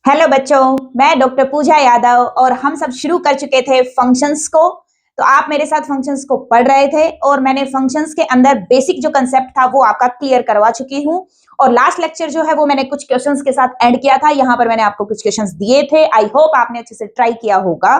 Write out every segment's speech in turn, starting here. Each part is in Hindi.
हेलो बच्चों, मैं डॉक्टर पूजा यादव और हम सब शुरू कर चुके थे फंक्शंस को। तो आप मेरे साथ फंक्शंस को पढ़ रहे थे और मैंने फंक्शंस के अंदर बेसिक जो कंसेप्ट था वो आपका क्लियर करवा चुकी हूँ। और लास्ट लेक्चर जो है वो मैंने कुछ क्वेश्चंस के साथ एंड किया था। यहाँ पर मैंने आपको कुछ क्वेश्चंस दिए थे। आई होप आपने अच्छे से ट्राई किया होगा।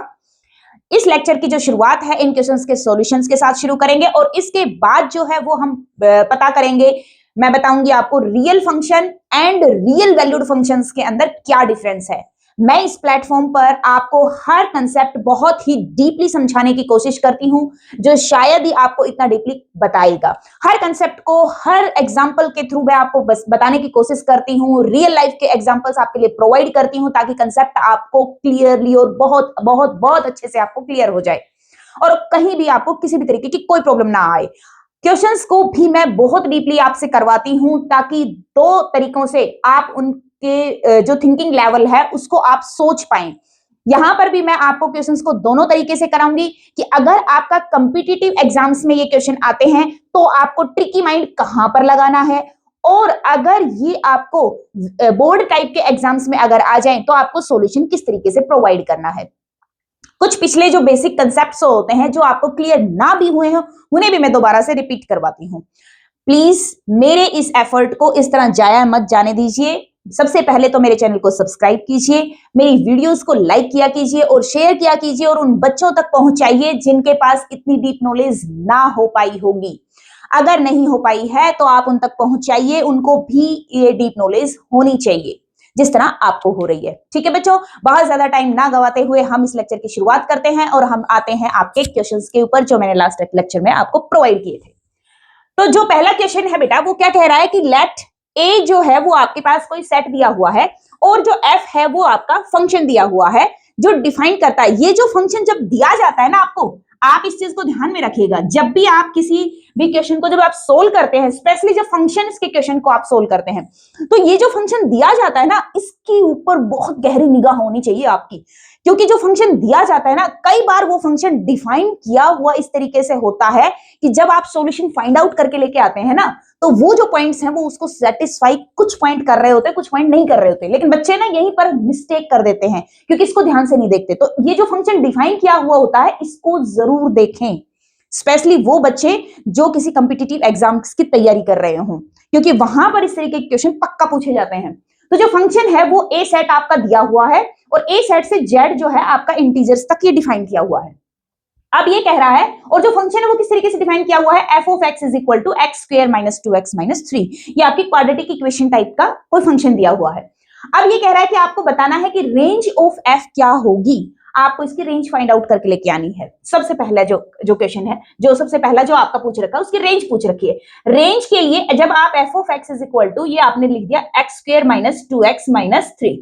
इस लेक्चर की जो शुरुआत है इन क्वेश्चंस के सॉल्यूशंस के साथ शुरू करेंगे और इसके बाद जो है वो हम पता करेंगे। मैं बताऊंगी आपको real function and real valued functions के अंदर क्या डिफरेंस है। मैं इस प्लेटफॉर्म पर आपको हर कंसेप्ट बहुत ही डीपली समझाने की कोशिश करती हूं, जो शायद ही आपको इतना डीपली बताएगा। हर कंसेप्ट को हर एग्जांपल के थ्रू मैं आपको बस बताने की कोशिश करती हूं। रियल लाइफ के एग्जांपल्स आपके लिए प्रोवाइड करती हूं ताकि कंसेप्ट आपको क्लियरली और बहुत बहुत बहुत अच्छे से आपको क्लियर हो जाए और कहीं भी आपको किसी भी तरीके की कोई प्रॉब्लम ना आए। क्वेश्चंस को भी मैं बहुत डीपली आपसे करवाती हूं ताकि दो तरीकों से आप उनके जो थिंकिंग लेवल है उसको आप सोच पाएं। यहां पर भी मैं आपको क्वेश्चंस को दोनों तरीके से कराऊंगी कि अगर आपका कॉम्पिटिटिव एग्जाम्स में ये क्वेश्चन आते हैं तो आपको ट्रिकी माइंड कहां पर लगाना है, और अगर ये आपको बोर्ड टाइप के एग्जाम्स में अगर आ जाए तो आपको सॉल्यूशन किस तरीके से प्रोवाइड करना है। कुछ पिछले जो बेसिक कंसेप्ट्स होते हैं जो आपको क्लियर ना भी हुए हैं उन्हें भी मैं दोबारा से रिपीट करवाती हूँ। प्लीज मेरे इस एफर्ट को इस तरह जाया मत जाने दीजिए। सबसे पहले तो मेरे चैनल को सब्सक्राइब कीजिए, मेरी वीडियोस को लाइक किया कीजिए और शेयर किया कीजिए और उन बच्चों तक पहुंचाइए जिनके पास इतनी डीप नॉलेज ना हो पाई होगी। अगर नहीं हो पाई है तो आप उन तक पहुंचाइए, उनको भी ये डीप नॉलेज होनी चाहिए जिस तरह आपको हो रही है। ठीक है बच्चों, बहुत ज्यादा टाइम ना गवाते हुए हम इस लेक्चर की शुरुआत करते हैं और हम आते हैं आपके क्वेश्चंस के ऊपर जो मैंने लास्ट लेक्चर में आपको प्रोवाइड किए थे। तो जो पहला क्वेश्चन है बेटा वो क्या कह रहा है कि लेट ए जो है वो आपके पास कोई सेट दिया हुआ है और जो एफ है वो आपका फंक्शन दिया हुआ है जो डिफाइन करता है। ये जो फंक्शन जब दिया जाता है ना आपको, आप इस चीज को ध्यान में रखिएगा। जब भी आप किसी भी क्वेश्चन को जब आप सोल्व करते हैं, स्पेशली जब फंक्शन के क्वेश्चन को आप सोल्व करते हैं, तो ये जो फंक्शन दिया जाता है ना इसके ऊपर बहुत गहरी निगाह होनी चाहिए आपकी। क्योंकि जो फंक्शन दिया जाता है ना, कई बार वो फंक्शन डिफाइन किया हुआ इस तरीके से होता है कि जब आप सॉल्यूशन फाइंड आउट करके लेके आते हैं ना, तो वो जो पॉइंट्स हैं वो उसको सेटिस्फाई कुछ पॉइंट कर रहे होते हैं, कुछ पॉइंट नहीं कर रहे होते। लेकिन बच्चे ना यहीं पर मिस्टेक कर देते हैं क्योंकि इसको ध्यान से नहीं देखते। तो ये जो फंक्शन डिफाइन किया हुआ होता है इसको जरूर देखें, स्पेशली वो बच्चे जो किसी कॉम्पिटिटिव एग्जाम्स की तैयारी कर रहे हों, क्योंकि वहां पर इस तरीके के क्वेश्चन पक्का पूछे जाते हैं। तो जो फंक्शन है वो ए सेट आपका दिया हुआ है और ए सेट से जेड जो है आपका इंटीजर्स तक ये डिफाइन किया हुआ है। अब ये कह रहा है, और जो फंक्शन है वो किस तरीके से डिफाइन किया हुआ है, F of X is equal to X square minus 2x minus 3। ये आपकी क्वाड्रेटिक इक्वेशन टाइप का कोई फंक्शन दिया हुआ है। अब ये कह रहा है कि आपको बताना है कि रेंज ऑफ एफ क्या होगी। आपको इसकी रेंज फाइंड आउट करके लेके आनी है। सबसे पहला जो क्वेश्चन है, जो सबसे पहला जो आपका पूछ रखा है उसकी रेंज पूछ रखी है। रेंज के लिए जब आप F of X is equal to, ये आपने लिख दिया x square minus 2x minus 3,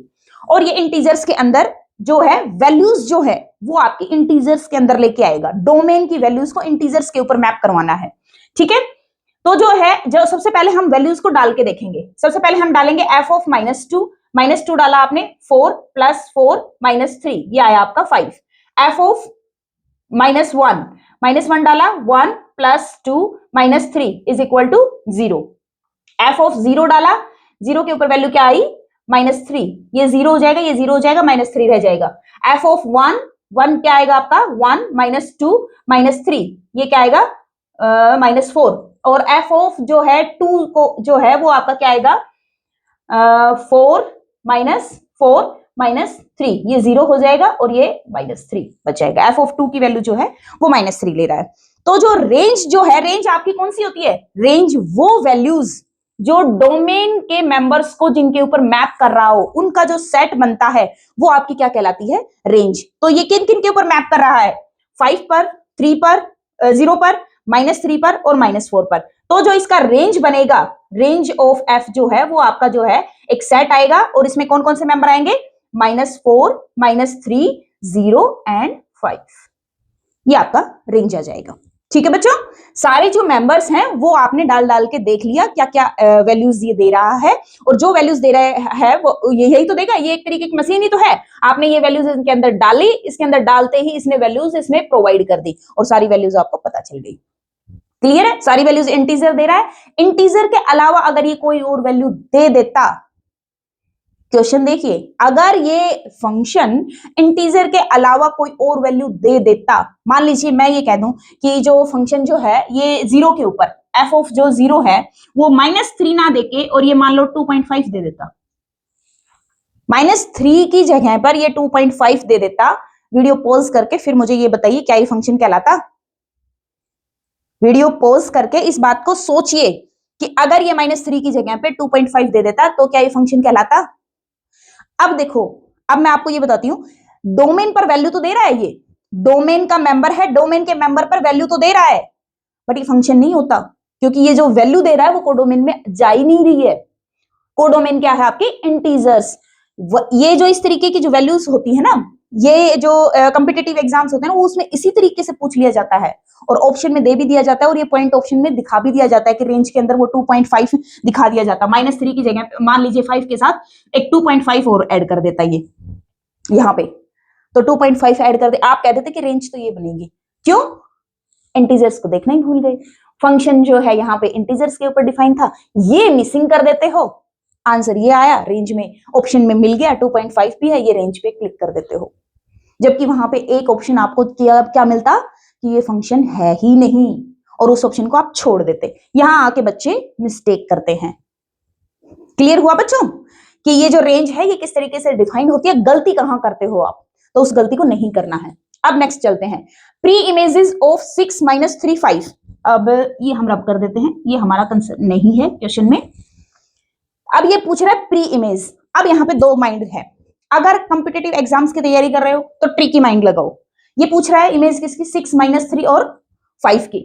और ये इंटीजर्स के अंदर जो है वैल्यूज जो है वो आपकी इंटीजर्स के अंदर लेके आएगा। डोमेन की वैल्यूज को इंटीजर्स के ऊपर मैप करवाना है। ठीक है, तो जो है जो सबसे पहले हम वैल्यूज को डाल के देखेंगे। सबसे पहले हम डालेंगे एफ ऑफ माइनस टू डाला आपने, 4 प्लस 4 माइनस 3, ये आया आपका 5। एफ ऑफ माइनस वन डाला, 1 plus 2 minus 3 is equal to 0। F of 0 डाला, 0 के ऊपर वैल्यू क्या आई, माइनस 3, ये 0 हो जाएगा, ये 0 हो जाएगा, माइनस 3 रह जाएगा। एफ ऑफ 1 क्या आएगा आपका, 1 माइनस 2 माइनस 3, ये क्या आएगा, माइनस 4। और एफ ऑफ जो है 2 को जो है वो आपका क्या आएगा, 4 माइनस 3, ये 0 हो जाएगा और ये माइनस 3 बच जाएगा। एफ ऑफ 2 की वैल्यू जो है वो माइनस 3 ले रहा है। तो जो रेंज जो है, रेंज आपकी कौन सी होती है, रेंज वो वैल्यूज जो डोमेन के मेंबर्स को जिनके ऊपर मैप कर रहा हो उनका जो सेट बनता है वो आपकी क्या कहलाती है, रेंज। तो ये किन किन के ऊपर मैप कर रहा है, 5 पर, 3 पर, 0 पर, माइनस 3 पर और माइनस 4 पर। तो जो इसका रेंज बनेगा, रेंज ऑफ एफ जो है वो आपका जो है एक सेट आएगा और इसमें कौन कौन से मेंबर आएंगे, -4, -3, 0 एंड 5, ये आपका रेंज आ जाएगा। ठीक है बच्चों, सारे जो मेंबर्स हैं वो आपने डाल डाल के देख लिया क्या क्या वैल्यूज ये दे रहा है, और जो वैल्यूज दे रहा है वो यही तो देगा। ये एक तरीके की मशीन ही तो है। आपने ये वैल्यूज इनके अंदर डाली, इसके अंदर डालते ही इसने वैल्यूज इसमें प्रोवाइड कर दी और सारी वैल्यूज आपको पता चल गई। क्लियर है, सारी वैल्यूज इंटीजर दे रहा है। इंटीजर के अलावा अगर ये कोई और वैल्यू दे देता क्वेश्चन देखिए, अगर ये फंक्शन इंटीजर के अलावा कोई और वैल्यू दे देता, मान लीजिए मैं ये कह दूं कि जो फंक्शन जो है ये 0 के ऊपर f ऑफ जो 0 है वो -3 ना देके और ये मान लो 2.5 दे देता, -3 की जगह पर ये 2.5 दे देता। वीडियो पॉज करके फिर मुझे ये बताइए क्या ये फंक्शन कहलाता? वीडियो पॉज करके इस बात को सोचिए कि अगर ये -3 की जगह पे 2.5 दे देता तो क्या ये फंक्शन कहलाता? अब देखो, अब मैं आपको ये बताती हूं, डोमेन पर वैल्यू तो दे रहा है, ये डोमेन का मेंबर है, डोमेन के मेंबर पर वैल्यू तो दे रहा है, बट ये फंक्शन नहीं होता क्योंकि ये जो वैल्यू दे रहा है वो कोडोमेन में जा ही नहीं रही है। कोडोमेन क्या है? आपकी इंटीजर्स। ये जो इस तरीके की जो वैल्यूज होती है ना, ये जो कॉम्पिटिटिव एग्जाम्स होते हैं ना, वो उसमें इसी तरीके से पूछ लिया जाता है और ऑप्शन में दे भी दिया जाता है और ये पॉइंट ऑप्शन में दिखा भी दिया जाता है कि रेंज के अंदर वो 2.5 दिखा दिया जाता है। -3 की जगह मान लीजिए 5 के साथ एक 2.5 और ऐड कर देता है ये यहाँ पे, तो 2.5 ऐड कर दे, आप कह देते कि रेंज तो ये बनेगी। क्यों? इंटीजर्स को देखना ही भूल गए। फंक्शन जो है यहाँ पे इंटीजर्स के ऊपर डिफाइन था, ये मिसिंग कर देते हो, आंसर ये आया, रेंज में ऑप्शन में मिल गया 2.5 भी है, ये रेंज पे क्लिक कर देते हो। जबकि वहां पे एक ऑप्शन आपको क्या मिलता कि ये फंक्शन है ही नहीं और उस ऑप्शन को आप छोड़ देते। यहां आके बच्चे मिस्टेक करते हैं। क्लियर हुआ बच्चों कि ये जो रेंज है ये किस तरीके से डिफाइन होती है, गलती कहां करते हो आप, तो उस गलती को नहीं करना है। अब नेक्स्ट चलते हैं, प्री इमेजेस ऑफ 6 - 3 5। अब ये हम रब कर देते हैं, ये हमारा कंसेप्ट नहीं है क्वेश्चन में। अब ये पूछ रहा है प्री इमेज। अब यहाँ पे दो माइंड है, अगर कॉम्पिटिटिव एग्जाम्स की तैयारी कर रहे हो तो ट्रिकी माइंड लगाओ। ये पूछ रहा है इमेज किसकी, 6 - 3 और 5 की।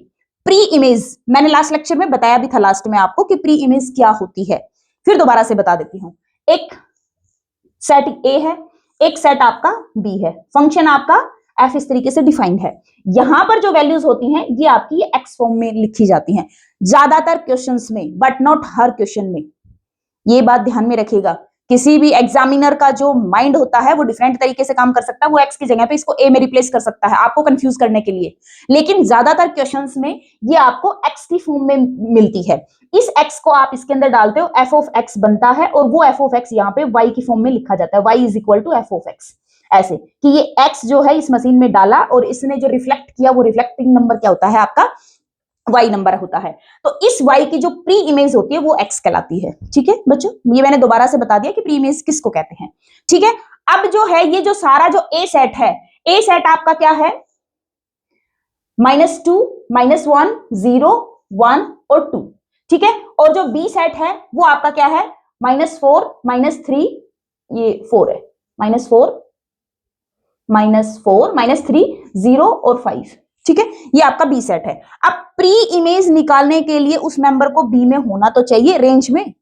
प्री इमेज मैंने लास्ट लेक्चर में बताया भी था लास्ट में आपको कि प्री इमेज क्या होती है, फिर दोबारा से बता देती हूं। एक सेट ए है, एक सेट आपका बी है, फंक्शन आपका एफ इस तरीके से डिफाइंड है। यहां पर जो वैल्यूज होती हैं ये आपकी एक्स फॉर्म में लिखी जाती हैं ज्यादातर क्वेश्चंस में, बट नॉट हर क्वेश्चन में। ये बात ध्यान में रखिएगा, किसी भी एग्जामिनर का जो माइंड होता है वो डिफरेंट तरीके से काम कर सकता है, वो एक्स की जगह पे इसको ए में रिप्लेस कर सकता है आपको कंफ्यूज करने के लिए, लेकिन ज्यादातर क्वेश्चंस में ये आपको एक्स की फॉर्म में मिलती है। इस एक्स को आप इसके अंदर डालते हो, एफ ऑफ एक्स बनता है और वो एफ ऑफ एक्स यहाँ पे वाई की फॉर्म में लिखा जाता है, Y is equal to F of X. ऐसे कि ये एक्स जो है इस मशीन में डाला और इसने जो रिफ्लेक्ट किया वो रिफ्लेक्टिंग नंबर क्या होता है आपका, वाई नंबर होता है। तो इस वाई की जो प्री इमेज होती है वो एक्स कहलाती है। ठीक है बच्चों, ये मैंने दोबारा से बता दिया कि प्री इमेज किसको कहते हैं। ठीक है, अब जो है ये जो सारा जो ए सेट है, ए सेट आपका क्या है, -2 -1 0 1 और 2। ठीक है, और जो बी सेट है वो आपका क्या है, -4 -3, ये 4 है, -4 -3 0 और 5। ठीक है, ये आपका बी सेट है। अब प्री इमेज निकालने के लिए उस मेंबर को बी में होना तो चाहिए रेंज में।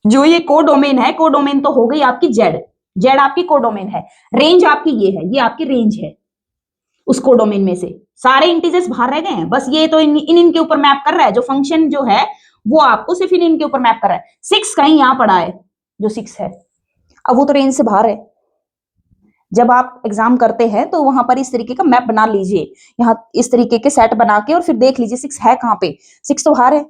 जो ये कोडोमेन है, कोडोमेन तो हो गई आपकी जेड, जेड आपकी कोडोमेन है, रेंज आपकी ये है, ये आपकी रेंज है। उस कोडोमेन में से सारे इंटीजर्स बाहर रह गए हैं, बस ये तो इनके ऊपर मैप कर रहा है, जो फंक्शन जो है वो आपको सिर्फ इनके ऊपर मैप कर रहा है। 6 कहीं यहां पड़ा है, जो 6 है, अब वो तो रेंज से बाहर है। जब आप एग्जाम करते हैं तो वहां पर इस तरीके का मैप बना लीजिए, यहाँ इस तरीके के सेट बना के और फिर देख लीजिए 6 है कहां पे, 6 तो बाहर है,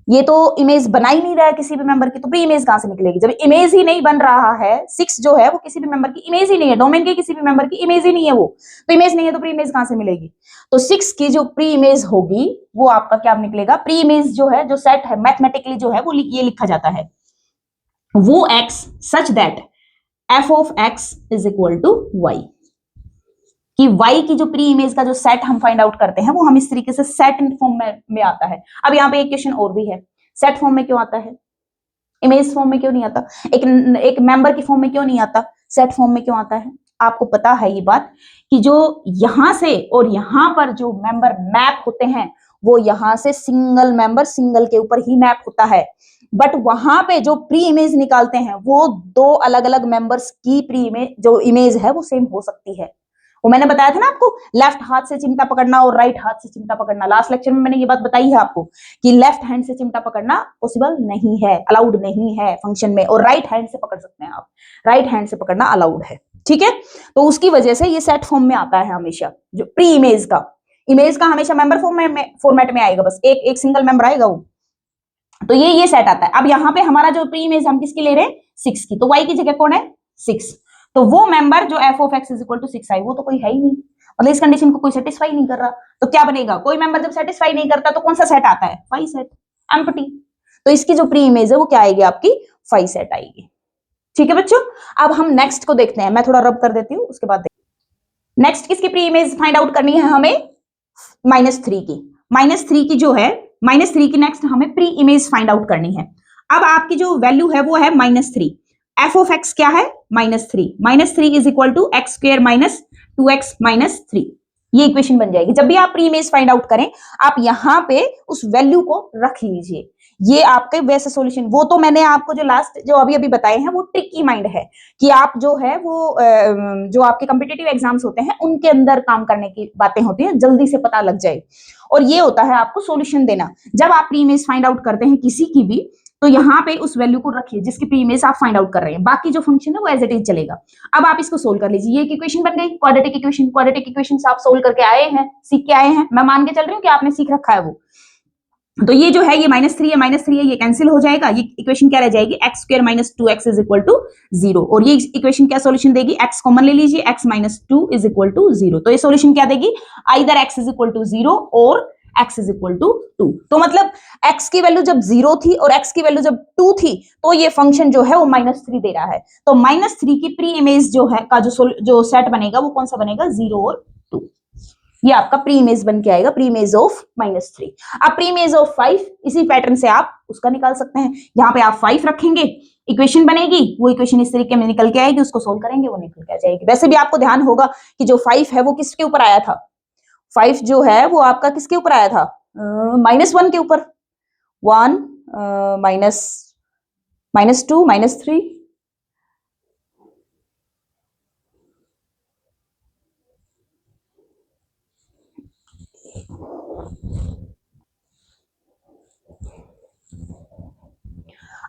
ये तो इमेज बना ही नहीं रहा है किसी भी मेंबर की, तो प्री इमेज कहां से निकलेगी जब इमेज ही नहीं बन रहा है। 6 जो है वो किसी भी मेंबर की इमेज ही नहीं है, डोमेन के किसी भी मेंबर की इमेज ही नहीं है, वो तो इमेज नहीं है तो प्री इमेज कहां से मिलेगी। तो 6 की जो प्री इमेज होगी वो आपका क्या निकलेगा, प्री इमेज जो है, जो सेट है मैथमेटिकली जो है वो ये लिखा जाता है, वो X such that F of X is equal to Y, कि y की जो प्री इमेज का जो सेट हम फाइंड आउट करते हैं वो हम इस तरीके से सेट फॉर्म में आता है। अब यहाँ पे एक क्वेश्चन और भी है, सेट फॉर्म में क्यों आता है, इमेज फॉर्म में क्यों नहीं आता, एक मेंबर की फॉर्म में क्यों नहीं आता, सेट फॉर्म में क्यों आता है। आपको पता है ये बात कि जो यहां से और यहां पर जो मेंबर मैप होते हैं वो यहां से सिंगल मेंबर सिंगल के ऊपर ही मैप होता है, बट वहां पे जो प्री इमेज निकालते हैं वो दो अलग अलग मेंबर्स की प्री इमेज जो इमेज है वो सेम हो सकती है। वो मैंने बताया था ना आपको, लेफ्ट हाथ से चिमटा पकड़ना और राइट हाथ से चिमटा पकड़ना, लास्ट लेक्चर में मैंने ये बात बताई है आपको कि लेफ्ट हैंड से चिमटा पकड़ना पॉसिबल नहीं है, अलाउड नहीं है फंक्शन में, और राइट हैंड से पकड़ सकते हैं आप, राइट हैंड से पकड़ना अलाउड है। ठीक है, तो उसकी वजह से ये सेट फॉर्म में आता है हमेशा, जो प्री इमेज का हमेशा मेंबर फॉर्मेट में आएगा, बस एक सिंगल मेंबर आएगा वो। तो ये सेट आता है। अब यहाँ पे हमारा जो प्री इमेज हम किसकी ले रहे हैं, 6 की, तो y की जगह कौन है, 6। तो वो मेंबर जो f of x is equal to 6 आई, वो तो कोई है ही नहीं, मतलब इस कंडीशन को कोई सेटिस्फाई नहीं कर रहा। तो क्या बनेगा, कोई मेंबर जब सेटिस्फाई नहीं करता तो कौन सा सेट आता है, 5 सेट, एम्प्टी। तो इसकी जो प्री इमेज है वो क्या आएगी, आपकी 5 सेट आएगी। ठीक है बच्चों, अब हम नेक्स्ट को देखते हैं, मैं थोड़ा रब कर देती हूँ, उसके बाद नेक्स्ट किसकी प्री इमेज फाइंड आउट करनी है हमें, -3 की। -3 की जो है, -3 की नेक्स्ट हमें प्री इमेज फाइंड आउट करनी है। अब आपकी जो वैल्यू है वो है -3, f ऑफ x क्या है, -3, -3 is equal to x square minus 2x minus 3। ये इक्वेशन बन जाएगी। जब भी आप प्री इमेज फाइंड आउट करें, आप यहां पे उस वैल्यू को रख लीजिए, ये आपके वैसे सॉल्यूशन। वो तो मैंने आपको जो लास्ट जो अभी अभी बताए हैं वो ट्रिकी माइंड है, कि आप जो है वो जो आपके कॉम्पिटिटिव एग्जाम्स होते हैं उनके अंदर काम करने की बातें होती हैं, जल्दी से पता लग जाए। और ये होता है आपको सॉल्यूशन देना। जब आप प्री इमेज फाइंड आउट करते हैं किसी की भी, तो यहाँ पे उस वैल्यू को रखिए जिसकी प्री इमेज आप फाइंड आउट कर रहे हैं, बाकी जो फंक्शन है वो एज इट इज चलेगा। अब आप इसको सोल्व कर लीजिए, ये इक्वेशन बन गई, क्वाड्रेटिक इक्वेशन। क्वाड्रेटिक इक्वेशन आप सोल्व करके आए हैं, सीख के आए हैं, मैं मान के चल रही हूँ कि आपने सीख रखा है वो। तो ये जो है ये -3 है, -3 है, ये कैंसिल हो जाएगा। ये इक्वेशन क्या रह जाएगी, x square minus 2x is equal to 0। और ये इक्वेशन क्या सॉल्यूशन देगी, x कॉमन ले लीजिए, x minus 2 is equal to 0। तो ये सॉल्यूशन क्या देगी, either x is equal to 0 और x इज इक्वल टू 2। तो मतलब x की वैल्यू जब 0 थी और x की वैल्यू जब 2 थी, तो ये फंक्शन जो है वो -3 दे रहा है। तो -3 की प्री इमेज जो है का जो सेट बनेगा वो कौन सा बनेगा, 0 और 2। ये आपका प्री इमेज बन के आएगा, प्री इमेज ऑफ -3। अब प्री इमेज ऑफ 5, इसी पैटर्न से आप उसका निकाल सकते हैं। यहाँ पे आप 5 रखेंगे, इक्वेशन बनेगी, वो इक्वेशन इस तरीके में निकल के आएगी, उसको सोल्व करेंगे, वो निकल के आ जाएगी। वैसे भी आपको ध्यान होगा कि जो 5 है वो किसके ऊपर आया था, 5 जो है वो आपका किसके ऊपर आया था, -1 के ऊपर, 1 -2 -3।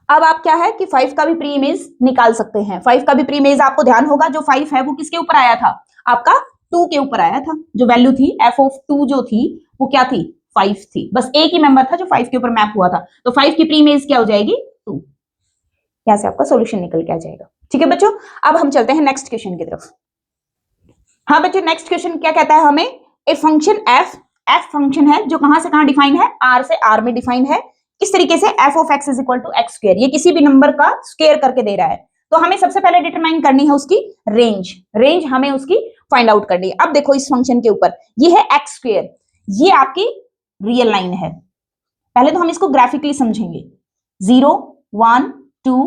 अब आप क्या है कि 5 का भी प्री इमेज निकाल सकते हैं। 5 का भी प्री इमेज आपको ध्यान होगा, जो 5 है वो किसके ऊपर आया था, आपका 2 के ऊपर आया था। जो वैल्यू थी f ऑफ 2 जो थी वो क्या थी, 5 थी। बस एक ही मेंबर था जो 5 के ऊपर मैप हुआ था। तो 5 की प्री इमेज क्या हो जाएगी, 2। यहां से आपका सॉल्यूशन निकल के आ जाएगा। ठीक है बच्चों, अब हम चलते हैं नेक्स्ट क्वेश्चन की तरफ। हाँ बच्चों, नेक्स्ट क्वेश्चन क्या कहता है हमें, ए फंक्शन f फंक्शन है जो कहां से कहां डिफाइन है, r से r में डिफाइन है। इस तरीके से f of x is equal to x square, ये किसी भी नंबर का स्क्वायर करके दे रहा है। तो हमें सबसे पहले डिटरमाइन करनी है उसकी रेंज हमें उसकी फाइंड आउट करनी है। अब देखो इस फंक्शन के ऊपर ये है x स्क्वायर, ये आपकी रियल लाइन है। पहले तो हम इसको ग्राफिकली समझेंगे, 0 1 2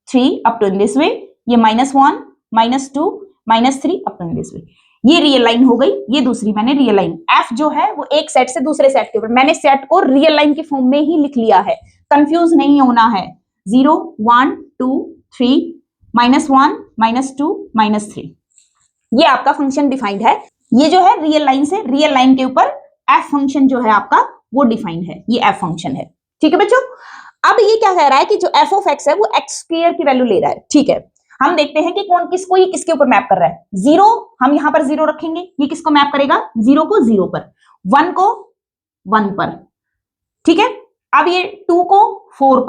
3 up to in this way, ये -1 -2 -3 up to in this way. ये रियल लाइन हो गई, ये दूसरी मैंने रियल लाइन। f जो है वो एक सेट से दूसरे सेट के ऊपर, मैंने सेट को रियल लाइन की फॉर्म में ही लिख लिया है, कंफ्यूज नहीं होना है। 0 1 2 3 -1 -2 -3, ये आपका फंक्शन डिफाइंड है। ये जो है रियल लाइन से रियल लाइन के ऊपर f फंक्शन जो है आपका वो डिफाइंड है, ये f फंक्शन है। ठीक है बच्चों, अब ये क्या कह रहा है कि जो f ऑफ x है वो x स्क्वायर की वैल्यू ले रहा है। ठीक है, हम देखते हैं कि कौन किसको ये किसके ऊपर मैप कर रहा है। 0 हम यहां पर 0 रखेंगे, ये किसको मैप करेगा, 0 को 0 पर, 1 को 1 पर। ठीक है, अब ये 2 को 4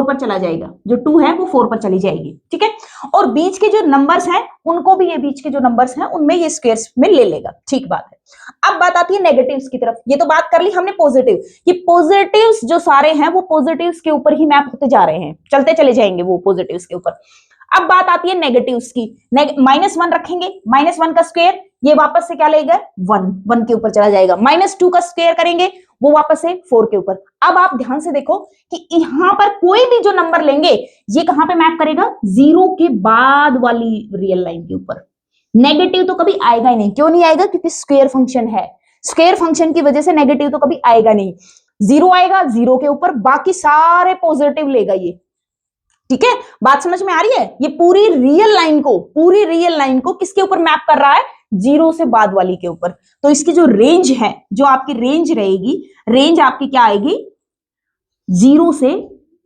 पर चला जाएगा, जो 2 है वो 4 पर चली जाएगी। ठीक है, और बीच के जो नंबर्स हैं उनको भी, ये बीच के जो नंबर्स हैं उनमें ये स्क्वायर्स में ले लेगा। ठीक बात है। अब बात आती है नेगेटिव्स की तरफ। ये तो बात कर ली हमने पॉजिटिव कि पॉजिटिव्स जो सारे हैं वो पॉजिटिव्स के ऊपर ही मैप होते जा रहे हैं, चलते चले जाएंगे वो पॉजिटिव्स के ऊपर। अब बात आती है नेगेटिव्स की। -1 रखेंगे, -1 का स्क्वायर ये वापस से क्या लेगा, 1 के ऊपर चला जाएगा। -2 का स्क्वायर करेंगे वो वापस से 4 के ऊपर। अब आप ध्यान से देखो कि यहां पर कोई भी जो नंबर लेंगे ये कहां पे मैप करेगा, 0 के बाद वाली रियल लाइन के ऊपर। नेगेटिव तो कभी आएगा ही नहीं। क्यों नहीं आएगा, क्योंकि स्क्वायर फंक्शन है। स्क्वायर फंक्शन की वजह से नेगेटिव तो कभी आएगा नहीं। 0 आएगा 0 के ऊपर, बाकी सारे पॉजिटिव लेगा ये। ठीक है, बात समझ में आ रही है। ये पूरी रियल लाइन को किसके ऊपर मैप कर रहा है, 0 से बाद वाली के ऊपर। तो इसकी जो रेंज है, जो आपकी रेंज रहेगी, रेंज आपकी क्या आएगी, 0 से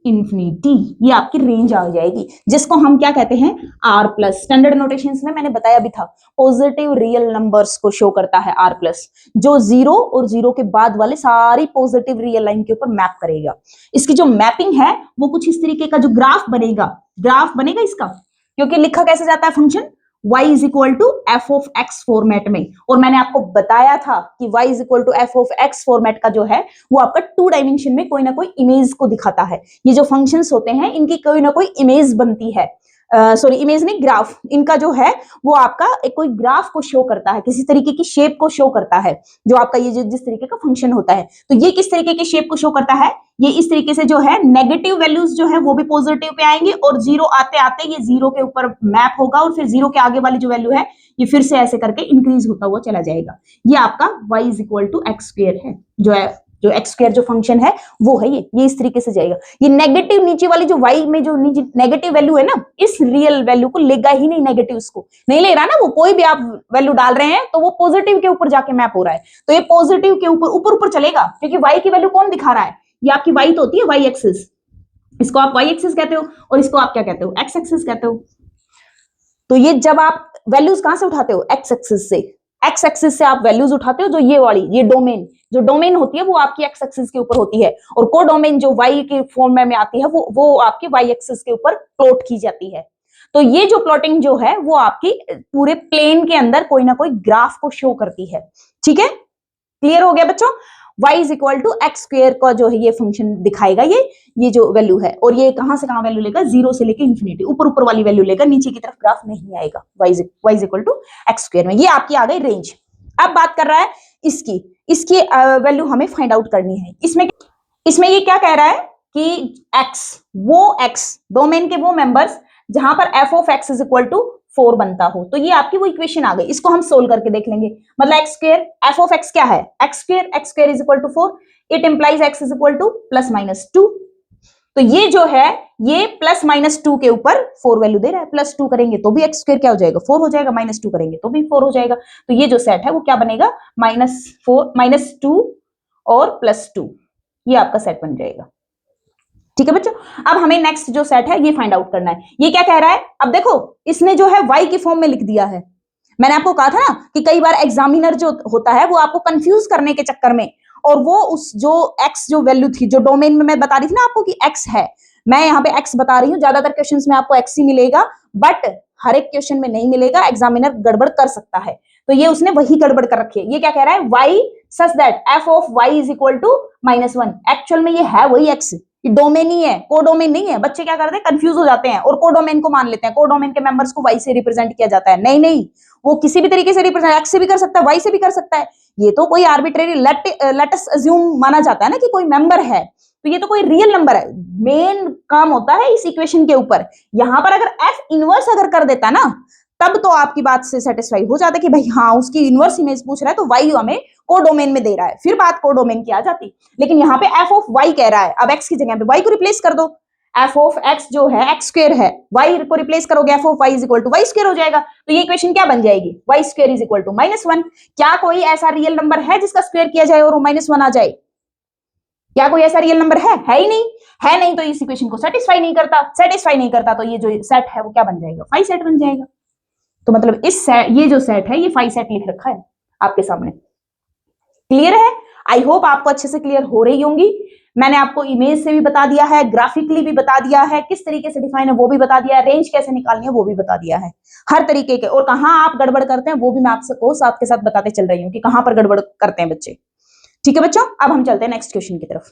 इंफिनिटी, ये आपकी रेंज आ जाएगी, जिसको हम क्या कहते हैं, आर प्लस। स्टैंडर्ड नोटेशंस में मैंने बताया भी था, पॉजिटिव रियल नंबर्स को शो करता है आर प्लस, जो जीरो और जीरो के बाद वाले सारी पॉजिटिव रियल लाइन के ऊपर मैप करेगा। इसकी जो मैपिंग है वो कुछ इस तरीके का जो ग्राफ बनेगा इसका, क्योंकि लिखा कैसे जाता है function, y is equal to F of X format में। और मैंने आपको बताया था कि y is equal to F of X format का जो है वो आपका 2 डायमेंशन में कोई ना कोई इमेज को दिखाता है। ये जो फंक्शंस होते हैं इनकी कोई ना कोई इमेज बनती है, सॉरी इमेज नहीं, ग्राफ। इनका जो है वो आपका एक कोई ग्राफ को शो करता है, किसी तरीके की शेप को शो करता है, जो आपका ये जो जिस तरीके का फंक्शन होता है। तो ये किस तरीके की शेप को शो करता है, ये इस तरीके से जो है नेगेटिव वैल्यूज जो है वो भी पॉजिटिव पे आएंगे, और जीरो आते आते ये जीरो के ऊपर मैप होगा, और फिर जीरो के आगे वाली जो वैल्यू है ये फिर से ऐसे करके इंक्रीज होता हुआ चला जाएगा। ये आपका y is equal to X square है, जो एक्स स्क्वायर जो फंक्शन है वो है ये इस तरीके से जाएगा। ये नेगेटिव नीचे वाली जो y में जो नेगेटिव वैल्यू है ना, इस रियल वैल्यू को लेगा ही नहीं, नेगेटिव इसको नहीं ले रहा ना, वो कोई भी आप वैल्यू डाल रहे हैं तो वो पॉजिटिव के ऊपर जाके मैप हो रहा है, तो ये पॉजिटिव के ऊपर चलेगा, क्योंकि y की वैल्यू कौन दिखा रहा है, ये आपकी y तो होती है y एक्सिस, इसको आप y एक्सिस कहते हो और इसको आप क्या कहते हो, x एक्सिस कहते हो। तो ये जब आप वैल्यूज कहां से उठाते हो, x एक्सिस से, x एक्सिस से आप वैल्यूज उठाते हो, जो ये वाली ये डोमेन होती है वो आपकी x एक्सिस के ऊपर होती है, और को डोमेन जो y के फॉर्म में आती है वो आपके y एक्सिस के ऊपर प्लॉट की जाती है। तो ये जो प्लॉटिंग जो है वो आपकी पूरे प्लेन के अंदर कोई ना कोई ग्राफ को शो करती है। ठीक है, क्लियर हो गया बच्चों। y is equal to X square का जो है ये फंक्शन दिखाएगा, ये जो वैल्यू है, और ये कहां से कहां वैल्यू लेगा, जीरो से लेकर इंफिनिटी, ऊपर वाली वैल्यू लेगा, नीचे की तरफ ग्राफ नहीं आएगा। y is equal to X square में ये आपकी आ गई रेंज। अब बात कर रहा है इसकी वैल्यू हमें फाइंड आउट करनी है। इसमें ये क्या कह रहा है कि x डोमेन के वो मेंबर्स जहां पर f of x is equal to 4 बनता हो, तो ये आपकी वो इक्वेशन आ गई। इसको हम सोल्व करके देख लेंगे। मतलब X square, F of X क्या है, X square is equal to 4, it implies X is equal to plus minus 2। तो ये जो है ये प्लस माइनस 2 के ऊपर 4 वैल्यू दे रहा है, प्लस 2 करेंगे तो भी एक्स स्क्वायर क्या हो जाएगा, 4 हो जाएगा, माइनस 2 करेंगे तो भी 4 हो जाएगा। तो ये जो सेट है वो क्या बनेगा, माइनस 2 और प्लस 2, ये आपका सेट बन जाएगा। ठीक है बच्चों, अब हमें नेक्स्ट जो सेट है ये फाइंड आउट करना है। ये क्या कह रहा है, अब देखो इसने जो है y की फॉर्म में लिख दिया है। मैंने आपको कहा था ना कि कई बार एग्जामिनर जो होता है वो आपको कंफ्यूज करने के चक्कर में, और वो उस जो x जो वैल्यू थी, जो डोमेन में मैं बता रही थी ना आपको कि x है, मैं यहाँ पे x बता रही हूँ, ज्यादातर क्वेश्चंस में आपको x ही मिलेगा, बट हर एक क्वेश्चन में नहीं मिलेगा, एग्जामिनर गड़बड़ कर सकता है। तो ये उसने वही गड़बड़ कर रखी है। ये क्या कह रहा है, y such that f of y is equal to -1। Actual में ये है वही x, डोमेन ही है, कोडोमेन नहीं है। बच्चे क्या करते हैं, कंफ्यूज हो जाते हैं और कोडोमेन को मान लेते हैं, कोडोमेन के मेंबर्स को y से रिप्रेजेंट किया जाता है। नहीं, वो किसी भी तरीके से रिप्रेजेंट, x से भी कर सकता है, y से भी कर सकता है। ये तो कोई आर्बिट्रेरी लेट अस अज्यूम माना जाता है ना कि कोई मेंबर है, तो ये तो कोई रियल नंबर है। मेन काम होता है इस इक्वेशन के ऊपर। यहां पर अगर f इनवर्स अगर कर देता ना, तब तो आपकी बात से सेटिस्फाई हो जाता कि भाई हाँ उसकी इनवर्स इमेज पूछ रहा है तो y हमें कोडोमेन में दे रहा है, फिर बात कोडोमेन की आ जाती। लेकिन यहाँ पे f ऑफ y कह रहा है, अब x की जगह पे y को रिप्लेस कर दो। f ऑफ x जो है x स्क्वायर है, y को रिप्लेस करोगे f of y is equal to y square हो जाएगा। तो ये इक्वेशन क्या बन जाएगी, y square is equal to -1। क्या कोई ऐसा रियल नंबर है जिसका स्क्वायर किया जाए और वो -1 आ जाए? क्या कोई ऐसा रियल नंबर है ही नहीं, है नहीं, तो इस इक्वेशन को सेटिस्फाई नहीं करता, तो ये जो सेट है वो क्या बन जाएगा, फाई सेट बन जाएगा। तो मतलब ये जो सेट है ये फाई सेट लिख रखा है आपके सामने। क्लियर है? आई होप आपको अच्छे से क्लियर हो रही होंगी। मैंने आपको इमेज से भी बता दिया है, ग्राफिकली भी बता दिया है, किस तरीके से डिफाइन है वो भी बता दिया है, रेंज कैसे निकालनी है वो भी बता दिया है, हर तरीके के। और कहां आप गड़बड़ करते हैं वो भी मैं आपको साथ के साथ बताते चल रही हूँ कि कहां पर गड़बड़ करते हैं बच्चे। ठीक है बच्चों, अब हम चलते हैं नेक्स्ट क्वेश्चन की तरफ।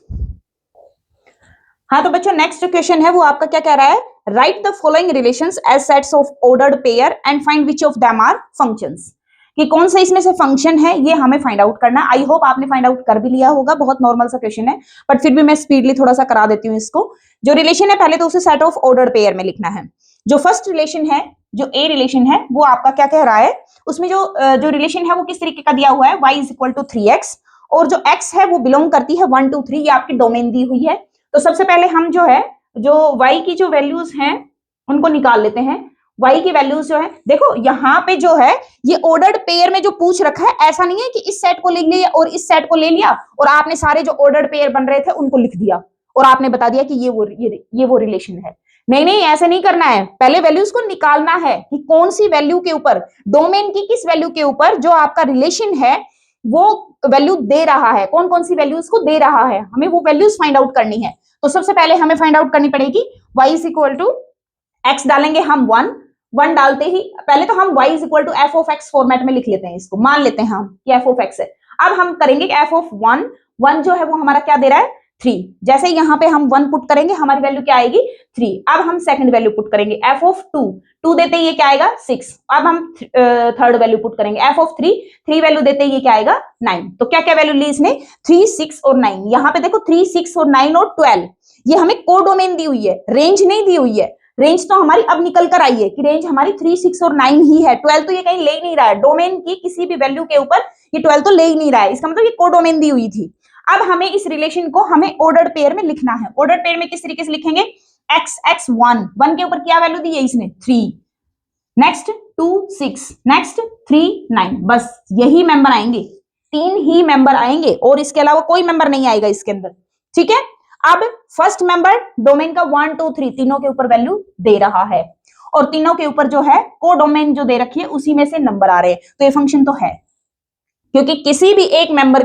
हाँ तो बच्चों नेक्स्ट क्वेश्चन है वो आपका क्या कह रहा है, write the following relations as sets of ordered pair and find which of them are functions. कि कौन सा इसमें से फंक्शन है ये हमें फाइंड आउट करना है। आई होप आपने फाइंड आउट कर भी लिया होगा, बहुत नॉर्मल सा क्वेश्चन है, बट फिर भी मैं स्पीडली थोड़ा सा करा देती हूँ इसको। जो रिलेशन है पहले तो उसे सेट ऑफ ऑर्डर्ड पेयर में लिखना है। जो फर्स्ट रिलेशन है, जो ए रिलेशन है, वो आपका क्या कह रहा है, उसमें जो रिलेशन है वो किस तरीके का दिया हुआ है, y is equal to 3x, और जो x है वो बिलोंग करती है 1 2 3, ये आपकी डोमेन दी हुई है। तो सबसे पहले हम जो है जो y की जो वैल्यूज हैं उनको निकाल लेते हैं। y की वैल्यूज जो है, देखो यहाँ पे जो है ये ऑर्डर्ड पेयर में जो पूछ रखा है, ऐसा नहीं है कि इस सेट को ले लिया और इस सेट को ले लिया और आपने सारे जो ऑर्डर्ड पेयर बन रहे थे उनको लिख दिया और आपने बता दिया कि ये वो रिलेशन है। नहीं नहीं, ऐसे नहीं करना है, पहले वैल्यूज को निकालना है कि कौन सी वैल्यू के ऊपर, डोमेन की किस वैल्यू के ऊपर जो आपका रिलेशन है वो वैल्यू दे रहा है, कौन कौन सी वैल्यूज को दे रहा है, हमें वो वैल्यूज फाइंड आउट करनी है। तो सबसे पहले हमें फाइंड आउट करनी पड़ेगी y is equal to x, डालेंगे हम 1 डालते ही पहले तो हम y is equal to F of X format में लिख लेते हैं, इसको मान लेते हैं हम कि एफ ऑफ एक्स है। अब हम करेंगे एफ ऑफ 1 जो है वो हमारा क्या दे रहा है 3, जैसे यहाँ पे हम 1 पुट करेंगे हमारी वैल्यू क्या आएगी 3। अब हम सेकंड वैल्यू पुट करेंगे एफ ऑफ 2 देते ही ये क्या आएगा 6। अब हम थर्ड वैल्यू पुट करेंगे एफ ऑफ 3 वैल्यू देते ही ये क्या आएगा 9। तो क्या क्या वैल्यू ली इसने 3, 6 और 9। यहाँ पे देखो 3, 6 और 9 और 12 ये हमें कोडोमेन दी हुई है, रेंज नहीं दी हुई है। रेंज तो हमारी अब निकल कर आई है कि रेंज हमारी 3, 6 और 9 ही है, 12 तो ये कहीं ले ही नहीं रहा है, डोमेन की किसी भी वैल्यू के ऊपर ये 12 तो ले ही नहीं रहा है, इसका मतलब ये कोडोमेन दी हुई थी। अब हमें इस रिलेशन को हमें ऑर्डर्ड पेयर में लिखना है। ऑर्डर्ड पेयर में किस तरीके से लिखेंगे x 1 के ऊपर क्या वैल्यू दी है इसने 3, नेक्स्ट 2 6, नेक्स्ट 3 9, बस यही मेंबर आएंगे, 3 ही मेंबर आएंगे और इसके अलावा कोई मेंबर नहीं आएगा इसके अंदर, ठीक है। अब फर्स्ट मेंबर डोमेन का 1 2 3 तीनों के ऊपर वैल्यू दे रहा है और तीनों के ऊपर जो है कोडोमेन जो दे रखी है उसी में से नंबर आ रहे हैं, तो ये फंक्शन तो है, क्योंकि किसी भी एक मेंबर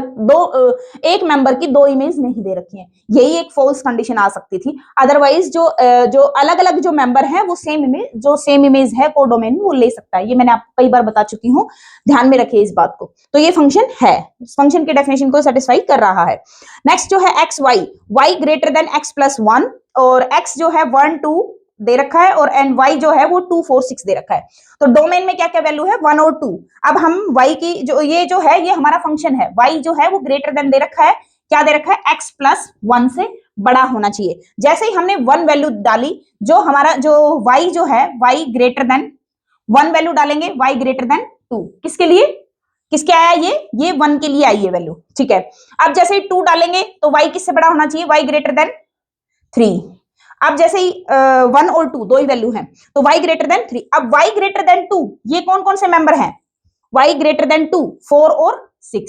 की 2 इमेज नहीं दे रखी है, यही एक फॉल्स कंडीशन आ सकती थी। अदरवाइज जो अलग अलग जो मेंबर हैं वो सेम इमेज है कोडोमेन वो ले सकता है, ये मैंने आपको कई बार बता चुकी हूँ, ध्यान में रखिए इस बात को। तो ये फंक्शन है, फंक्शन की डेफिनेशन को सेटिस्फाई कर रहा है। नेक्स्ट जो है X Y greater than X plus 1 और x जो है 1 2 दे रखा है और एंड y जो है वो 2 4 6 दे रखा है। तो डोमेन में क्या क्या वैल्यू है 1 और 2। अब हम y की जो है ये हमारा फंक्शन है, y जो है वो ग्रेटर देन दे रखा है, क्या दे रखा है x प्लस 1 से बड़ा होना चाहिए। जैसे ही हमने 1 वैल्यू डाली, जो हमारा जो y जो है y ग्रेटर देन 1 वैल्यू डालेंगे y ग्रेटर देन 2, किसके लिए किसके आया ये 1 के लिए आई है वैल्यू, ठीक है। अब जैसे ही 2 डालेंगे तो y किससे बड़ा होना चाहिए y ग्रेटर देन 3। अब जैसे ही 1 और 2 दो ही वैल्यू हैं तो y ग्रेटर देन 3। अब y ग्रेटर देन 2 ये कौन कौन से मेंबर हैं y ग्रेटर देन 2 4 और 6।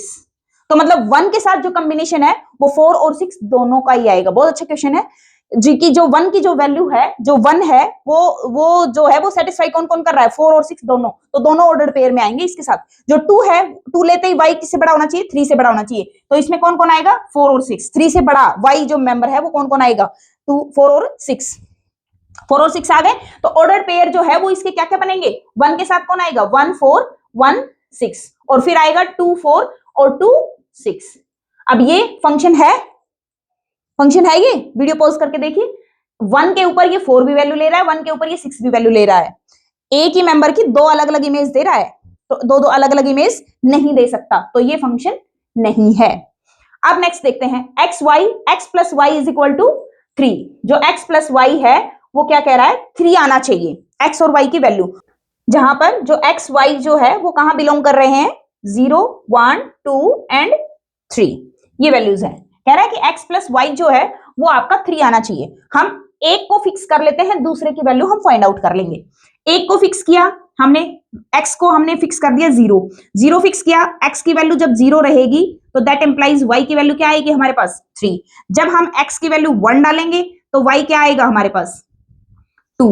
तो मतलब 1 के साथ जो कॉम्बिनेशन है वो 4 और 6 दोनों का ही आएगा। बहुत अच्छा क्वेश्चन है जी की जो 1 की जो वैल्यू है जो 1 है वो जो है वो सेटिस्फाई कौन कौन कर रहा है 4 और 6 दोनों, तो दोनों ऑर्डर पेयर में आएंगे। इसके साथ जो 2 है 2 लेते ही y किससे बड़ा होना चाहिए 3 से बड़ा होना चाहिए, तो इसमें कौन कौन आएगा 4 और 6। 3 से बड़ा y जो मेंबर है वो कौन कौन आएगा 2 4 और 6, 4 और 6 आ गए। तो ऑर्डर पेयर जो है वो इसके क्या क्या बनेंगे 1 के साथ कौन आएगा 1 4 1 6 और फिर आएगा 2 4 और 2 6। अब ये फंक्शन है ये, वीडियो पॉज करके देखिए। 1 के ऊपर ये 4 भी वैल्यू ले रहा है, 1 के ऊपर ये 6 भी वैल्यू ले रहा है, एक ही मेंबर की 2 अलग अलग इमेज दे रहा है, तो 2 अलग अलग इमेज नहीं दे सकता, तो ये फंक्शन नहीं है। अब नेक्स्ट देखते हैं x plus Y is equal to 3। जो x प्लस वाई है वो क्या कह रहा है 3 आना चाहिए x और y की वैल्यू, जहां पर जो x y जो है वो कहां बिलोंग कर रहे हैं 0 1 2 एंड 3 ये वैल्यूज हैं। कह रहा है कि x प्लस वाई जो है वो आपका 3 आना चाहिए। हम एक को फिक्स कर लेते हैं, दूसरे की वैल्यू हम फाइंड आउट कर लेंगे। एक को फिक्स किया हमने, x को हमने फिक्स कर दिया 0 फिक्स किया, x की वैल्यू जब 0 रहेगी तो दैट इंप्लाइज y की वैल्यू क्या आएगी हमारे पास 3। जब हम x की वैल्यू 1 डालेंगे तो y क्या आएगा हमारे पास 2।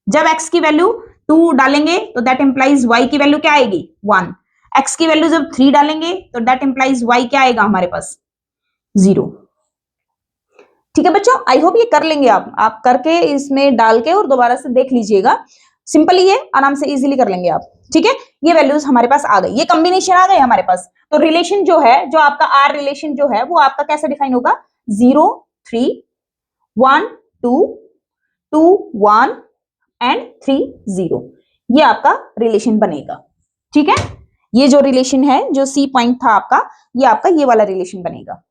जब x की वैल्यू 2 डालेंगे तो दैट इंप्लाइज y की वैल्यू क्या आएगी 1। x की वैल्यू जब 3 डालेंगे तो दैट इंप्लाइज y क्या आएगा हमारे पास 0। ठीक है बच्चों, आई होप ये कर लेंगे आप करके इसमें डाल के और दोबारा से देख लीजिएगा, सिंपल ही है, आराम से इजीली कर लेंगे आप। ठीक है, ये वैल्यूज हमारे पास आ गई, ये कॉम्बिनेशन आ गए हमारे पास। तो रिलेशन जो है, जो आपका आर रिलेशन जो है वो आपका कैसे डिफाइन होगा 0 3 1 2 2 1 एंड 3 0, ये आपका रिलेशन बनेगा। ठीक है, ये जो रिलेशन है जो सी पॉइंट था आपका, ये आपका ये वाला रिलेशन बनेगा।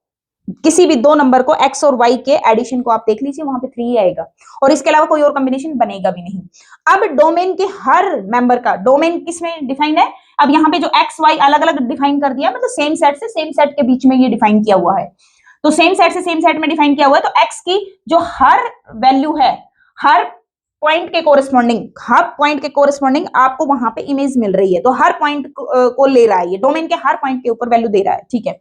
किसी भी 2 नंबर को x और y के एडिशन को आप देख लीजिए, वहां पे 3 आएगा और इसके अलावा कोई और कॉम्बिनेशन बनेगा भी नहीं। अब डोमेन के हर मेंबर का डोमेन किसमें डिफाइन है, अब यहाँ पे जो x y अलग अलग डिफाइन कर दिया, मतलब सेम सेट से सेम सेट के बीच में ये डिफाइन किया हुआ है। तो सेम सेट से सेम सेट में डिफाइन किया हुआ है, तो x की जो हर वैल्यू है, हर पॉइंट के कोरिस्पॉन्डिंग आपको वहां पे इमेज मिल रही है, तो हर पॉइंट को ले रहा है, ये डोमेन के हर पॉइंट के ऊपर वैल्यू दे रहा है। ठीक है,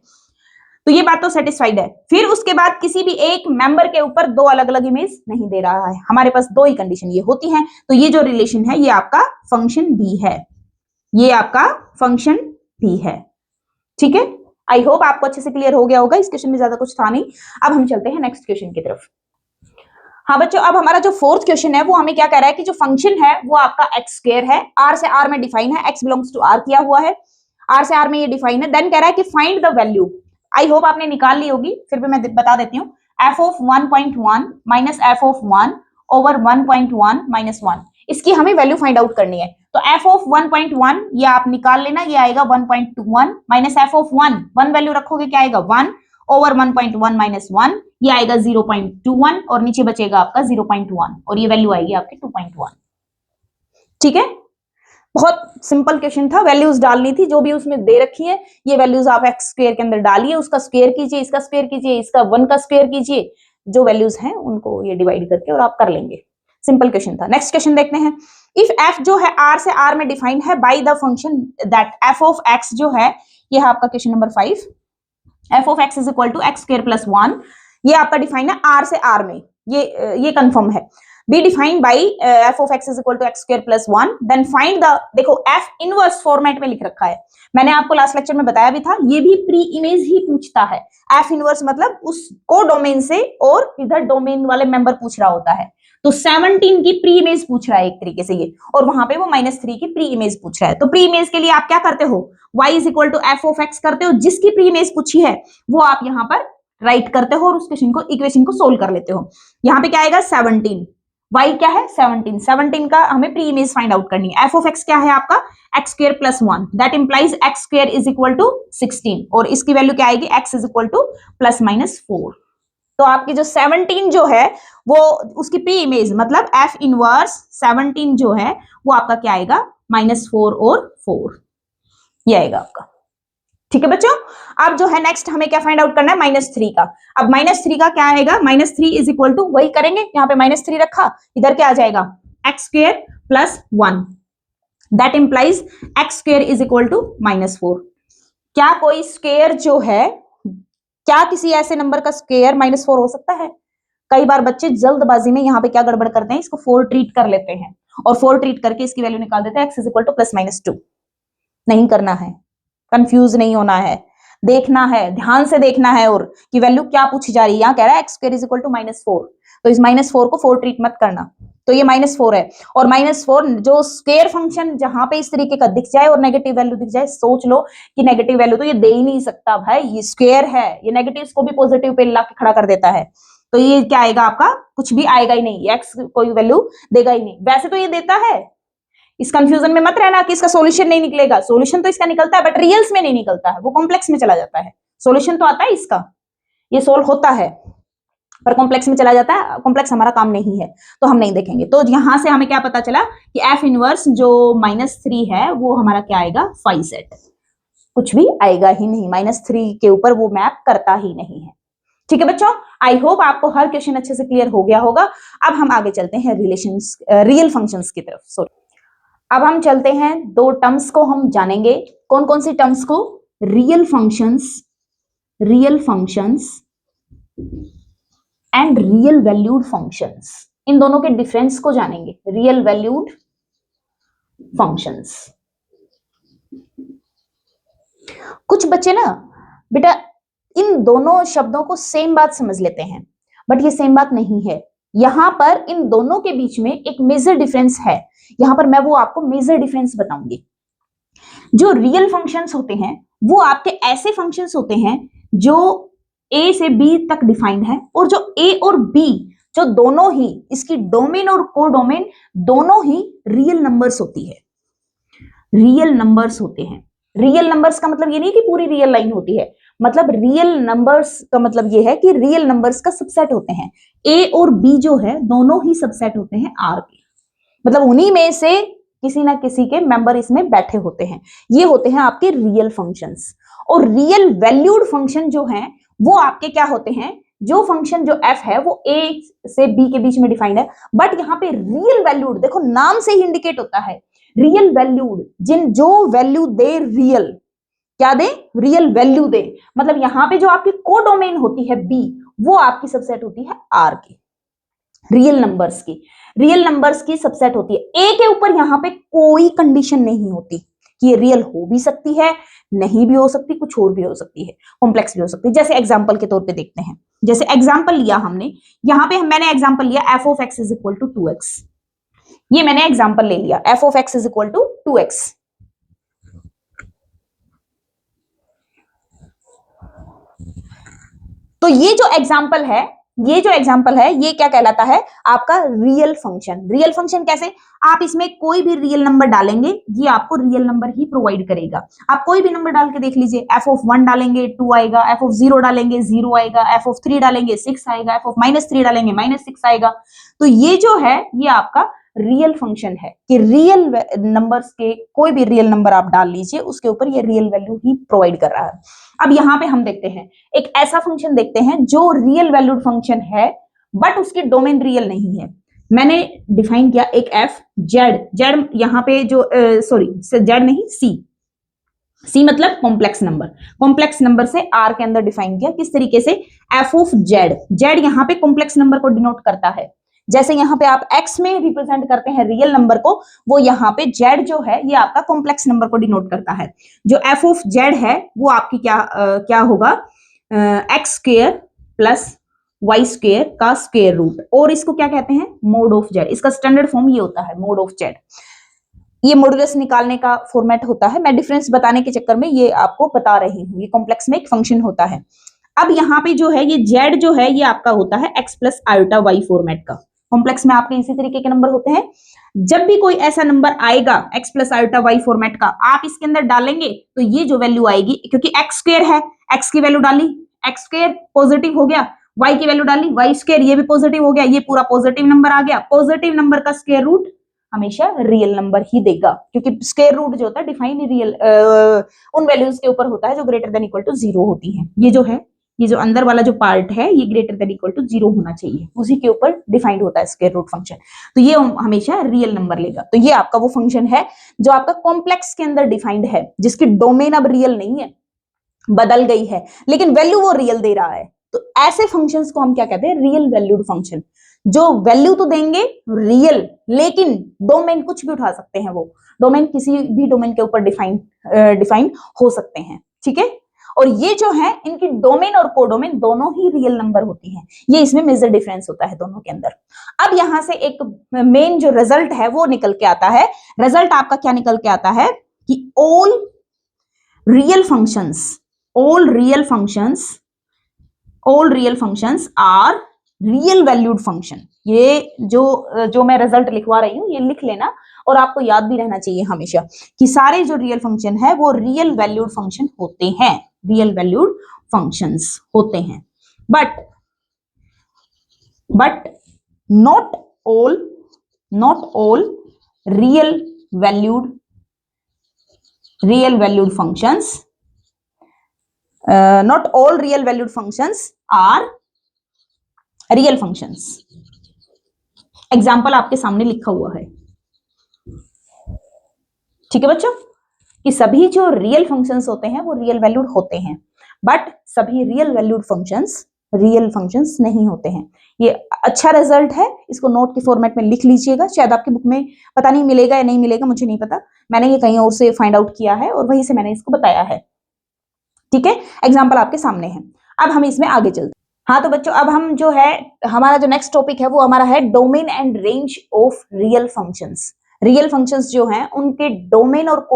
तो ये बात तो सेटिस्फाइड है। फिर उसके बाद किसी भी एक मेंबर के ऊपर दो अलग अलग इमेज नहीं दे रहा है, हमारे पास दो ही कंडीशन ये होती हैं। तो ये जो रिलेशन है ये आपका फंक्शन बी है, ये आपका फंक्शन बी है। ठीक है, आई होप आपको अच्छे से क्लियर हो गया होगा, इस क्वेश्चन में ज्यादा कुछ था नहीं। अब हम चलते हैं नेक्स्ट क्वेश्चन की तरफ। हाँ बच्चों, अब हमारा जो फोर्थ क्वेश्चन है वो हमें क्या कह रहा है कि जो फंक्शन है वो आपका एक्स स्क्वायर है, आर से आर में डिफाइन है, एक्स बिलोंग्स टू आर किया हुआ है, आर से आर में ये डिफाइन है। देन कह रहा है कि find the value, I hope आपने निकाल ली होगी, फिर भी मैं बता देती हूँ, F of 1.1 minus F of 1 over 1.1 minus 1, इसकी हमें वैल्यू फाइंड आउट करनी है। तो एफ ऑफ 1.1 ये आप निकाल लेना, ये आएगा 1.21 माइनस एफ ऑफ 1 वैल्यू रखोगे क्या आएगा 1 ओवर 1.1 माइनस 1, ये आएगा 0.21 और नीचे बचेगा आपका 0.1 और ये वैल्यू आएगी आपकी 2.1। ठीक है, बहुत सिंपल क्वेश्चन था, वैल्यूज डालनी थी जो भी उसमें दे रखी है, ये वैल्यूज आप एक्स स्क्वायर के अंदर डालिए, उसका स्क्वायर कीजिए, इसका स्क्वायर कीजिए, इसका 1 का स्क्वायर कीजिए, जो वैल्यूज हैं उनको ये डिवाइड करके और आप कर लेंगे। सिंपल क्वेश्चन था। नेक्स्ट क्वेश्चन देखते हैं। इफ एफ जो है आर से आर में डिफाइन है by the function that F of X जो है, ये है आपका question number 5, F of X is equal to X square plus 1, ये आपका डिफाइन है आर से आर में, ये कंफर्म है। Be defined by F of X is equal to X square plus 1, then find the, देखो एफ इनवर्स फॉर्मेट में लिख रखा है, मैंने आपको लास्ट लेक्चर में बताया भी था, ये भी प्री इमेज ही पूछता है। एफ इनवर्स मतलब उस को डोमेन से और इधर डोमेन वाले मेंबर पूछ रहा होता है। तो 17 की प्री इमेज पूछ रहा है एक तरीके से ये, और वहां पे वो -3 की प्री इमेज पूछ रहा है। तो प्री इमेज के लिए आप क्या करते हो, y is equal to F of X करते हो, जिसकी प्री इमेज पूछी है वो आप यहाँ पर राइट करते हो और उस क्वेश्चन को इक्वेशन को सोल्व कर लेते हो। यहाँ पे क्या आएगा 17, y क्या है 17, 17 का हमें प्री इमेज फाइंड आउट करनी है। एफ ऑफ एक्स क्या है आपका X square plus 1, that implies X square is equal to 16, और इसकी वैल्यू क्या आएगी x इज इक्वल टू +-4। तो आपकी जो 17 जो है वो उसकी प्री इमेज मतलब एफ इनवर्स 17 जो है वो आपका क्या आएगा -4 और 4, ये आएगा आपका। ठीक है बच्चों, अब जो है नेक्स्ट हमें क्या फाइंड आउट करना है -3 का। अब -3 का क्या आएगा, -3 इज इक्वल टू वही करेंगे, यहाँ पे -3 रखा, इधर क्या आ जाएगा X square plus 1, that implies X square is equal to -4। क्या कोई स्क्वायर जो है, क्या किसी ऐसे नंबर का स्क्वायर -4 हो सकता है? कई बार बच्चे जल्दबाजी में यहाँ पे क्या गड़बड़ करते हैं, इसको 4 ट्रीट कर लेते हैं और 4 ट्रीट करके इसकी वैल्यू निकाल देते हैं x इज इक्वल टू +-2। नहीं करना है, कंफ्यूज नहीं होना है, देखना है, ध्यान से देखना है और कि वैल्यू क्या पूछी जा रही है। यहाँ कह रहा है X square is equal to -4, तो इस -4 को 4 ट्रीट मत करना, तो ये -4 है। और -4 जो स्क्वायर फंक्शन जहां पे इस तरीके का दिख जाए और नेगेटिव वैल्यू दिख जाए, सोच लो कि नेगेटिव वैल्यू तो ये दे ही नहीं सकता भाई, ये स्क्वायर है, ये नेगेटिव को भी पॉजिटिव पे ला के खड़ा कर देता है। तो ये क्या आएगा आपका, कुछ भी आएगा ही नहीं, एक्स कोई वैल्यू देगा ही नहीं। वैसे तो ये देता है, इस कंफ्यूजन में मत रहना कि इसका सॉल्यूशन नहीं निकलेगा, सॉल्यूशन तो इसका निकलता है बट रियल्स में नहीं निकलता है, वो कॉम्प्लेक्स में चला जाता है। सॉल्यूशन तो आता है इसका, ये सोल्व होता है पर कॉम्प्लेक्स में चला जाता है, कॉम्प्लेक्स हमारा काम नहीं है तो हम नहीं देखेंगे। तो यहां से हमें क्या पता चला कि एफ इनवर्स जो -3 है वो हमारा क्या आएगा 5 सेट, कुछ भी आएगा ही नहीं, -3 के ऊपर वो मैप करता ही नहीं है। ठीक है बच्चों, आई होप आपको हर क्वेश्चन अच्छे से क्लियर हो गया होगा। अब हम आगे चलते हैं रिलेशंस रियल फंक्शंस की तरफ। सॉरी, अब हम चलते हैं, दो टर्म्स को हम जानेंगे। कौन कौन सी टर्म्स को, real functions and real valued functions, इन दोनों के डिफरेंस को जानेंगे। रियल वैल्यूड फंक्शंस, कुछ बच्चे ना बेटा इन दोनों शब्दों को सेम बात समझ लेते हैं, बट ये सेम बात नहीं है। यहां पर इन दोनों के बीच में एक मेजर डिफरेंस है, यहां पर मैं वो आपको मेजर डिफरेंस बताऊंगी। जो रियल फंक्शंस होते हैं वो आपके ऐसे फंक्शंस होते हैं जो ए से बी तक डिफाइंड है, और जो ए और बी जो दोनों ही इसकी डोमेन और कोडोमेन दोनों ही रियल नंबर्स होती है, रियल नंबर्स होते हैं। रियल नंबर्स का मतलब ये नहीं कि पूरी रियल लाइन होती है, मतलब रियल नंबर्स का मतलब ये है कि रियल नंबर्स का सबसेट होते हैं। ए और बी जो है दोनों ही सबसेट होते हैं आर के, मतलब उन्हीं में से किसी ना किसी के मेंबर इसमें बैठे होते हैं, ये होते हैं आपके रियल फंक्शंस। और रियल वैल्यूड फंक्शन जो हैं वो आपके क्या होते हैं, जो फंक्शन जो f है वो a से b के बीच में डिफाइंड है, बट यहाँ पे रियल वैल्यूड, देखो नाम से ही इंडिकेट होता है रियल वैल्यूड, जिन जो वैल्यू दे रियल, क्या दें, रियल वैल्यू दें। मतलब यहां पे जो आपकी कोडोमेन होती है बी, वो आपकी सबसेट होती है आर की, रियल नंबर्स की सबसेट होती है। ए के ऊपर यहां पे कोई कंडीशन नहीं होती कि ये रियल हो भी सकती है, नहीं भी हो सकती, कुछ और भी हो सकती है, कॉम्प्लेक्स भी हो सकती है। जैसे एग्जांपल के तौर पे देखते हैं, जैसे एग्जांपल लिया हमने, यहां पे मैंने एग्जांपल लिया f of x is equal to 2x, ये मैंने एग्जांपल ले लिया f of x is equal to 2x। तो ये जो एग्जांपल है, ये क्या कहलाता है, आपका रियल फंक्शन। रियल फंक्शन कैसे, आप इसमें कोई भी रियल नंबर डालेंगे, ये आपको रियल नंबर ही प्रोवाइड करेगा। आप कोई भी नंबर डाल के देख लीजिए, f ऑफ 1 डालेंगे 2 आएगा, f ऑफ 0 डालेंगे 0 आएगा, f ऑफ 3 डालेंगे 6 आएगा, f ऑफ -3 डालेंगे -6 आएगा। तो ये जो है, ये आपका रियल फंक्शन है कि रियल नंबर्स के कोई भी रियल नंबर आप डाल लीजिए, उसके ऊपर ये रियल वैल्यू ही प्रोवाइड कर रहा है। अब यहां पे हम देखते हैं, एक ऐसा फंक्शन देखते हैं जो रियल वैल्यूड फंक्शन है बट उसकी डोमेन रियल नहीं है। मैंने डिफाइन किया एक एफ जेड यहां पे जो जेड नहीं सी मतलब कॉम्प्लेक्स नंबर से आर के अंदर डिफाइन किया। किस तरीके से, एफ ऑफ जेड यहां पे कॉम्प्लेक्स नंबर को डिनोट करता है। जैसे यहां पे आप x में रिप्रेजेंट करते हैं रियल नंबर को, वो यहाँ पे z जो है ये आपका कॉम्प्लेक्स नंबर को डिनोट करता है। जो f ऑफ z है वो आपकी क्या होगा, x square plus y square का स्क्वायर रूट, और इसको क्या कहते हैं, मोड ऑफ z। इसका स्टैंडर्ड फॉर्म ये होता है मोड ऑफ z। ये मॉडुलस निकालने का फॉर्मेट होता है, मैं डिफरेंस बताने के चक्कर में ये आपको बता रही हूँ। ये कॉम्प्लेक्स में एक फंक्शन होता है। अब यहाँ पे जो है ये z जो है ये आपका होता है x plus iota y format का। कॉम्प्लेक्स में आपके इसी तरीके के नंबर होते हैं। जब भी कोई ऐसा नंबर आएगा x plus iota y format का, आप इसके अंदर डालेंगे तो ये जो वैल्यू आएगी, क्योंकि x स्क्वायर है, x की वैल्यू डाली, x स्क्वायर पॉजिटिव हो गया, y की वैल्यू डाली, y स्क्वायर ये भी पॉजिटिव हो गया, ये पूरा पॉजिटिव नंबर आ गया। पॉजिटिव नंबर का स्क्वायर रूट हमेशा रियल नंबर ही देगा, क्योंकि स्क्वायर रूट जो होता है डिफाइन रियल उन वैल्यूज के ऊपर होता है जो ग्रेटर देन इक्वल टू 0 होती है। ये जो है, ये जो अंदर वाला जो पार्ट है ये ग्रेटर देन इक्वल टू 0 होना चाहिए, उसी के ऊपर डिफाइंड होता है स्क्वायर रूट फंक्शन। तो ये हमेशा रियल नंबर लेगा। तो ये आपका वो फंक्शन है जो आपका कॉम्प्लेक्स के अंदर डिफाइंड है, जिसकी डोमेन अब रियल नहीं है, बदल गई है, लेकिन वैल्यू वो रियल दे रहा है। तो ऐसे फंक्शंस को हम क्या कहते हैं, रियल वैल्यूड फंक्शन। जो वैल्यू तो देंगे रियल, लेकिन डोमेन कुछ भी उठा सकते हैं, वो डोमेन किसी भी डोमेन के ऊपर डिफाइन हो सकते हैं, ठीक है। और ये जो है इनकी डोमेन और कोडोमेन दोनों ही रियल नंबर होती हैं। ये इसमें मेजर डिफरेंस होता है दोनों के अंदर। अब यहां से एक मेन जो रिजल्ट है वो निकल के आता है। रिजल्ट आपका क्या निकल के आता है कि all real functions are real valued function. ये जो मैं रिजल्ट लिखवा रही हूं ये लिख लेना, और आपको याद भी रहना चाहिए हमेशा कि सारे जो रियल फंक्शन है वो रियल वैल्यूड फंक्शन होते हैं, रियल वैल्यूड फंक्शंस होते हैं। But not all real valued functions, not all real valued functions are real functions। Example आपके सामने लिखा हुआ है, ठीक है बच्चों, कि सभी जो रियल फंक्शंस होते हैं वो रियल वैल्यूड होते हैं, बट सभी real valued functions real functions नहीं होते हैं। ये अच्छा रिजल्ट है, इसको नोट के फॉर्मेट में लिख लीजिएगा। शायद आपकी बुक में पता नहीं मिलेगा या नहीं मिलेगा, मुझे नहीं पता, मैंने ये कहीं और से फाइंड आउट किया है और वहीं से मैंने इसको बताया है, ठीक है। एग्जाम्पल आपके सामने है। अब हम इसमें आगे चलते हैं। हाँ तो बच्चों, अब हम जो है हमारा जो नेक्स्ट टॉपिक है वो हमारा है domain and range of real functions. Real functions जो हैं उनके डोमेन और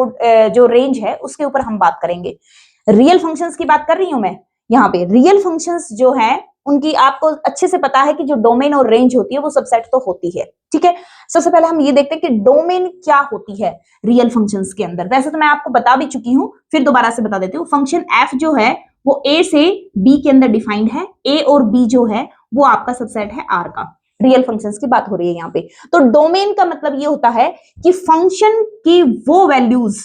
जो रेंज है उसके ऊपर हम बात करेंगे। रियल फंक्शंस की बात कर रही हूं मैं यहाँ पे। रियल फंक्शंस जो हैं उनकी आपको अच्छे से पता है कि जो डोमेन और रेंज होती है वो सबसेट तो होती है, ठीक है। सबसे पहले हम ये देखते हैं कि डोमेन क्या होती है रियल फंक्शंस के अंदर। वैसे तो मैं आपको बता भी चुकी हूँ, फिर दोबारा से बता देती हूँ। फंक्शन एफ जो है वो ए से बी के अंदर डिफाइंड है। ए और बी जो है वो आपका सबसेट है आर का। रियल फंक्शंस की बात हो रही है यहाँ पे। तो डोमेन का मतलब ये होता है कि फंक्शन की वो वैल्यूज,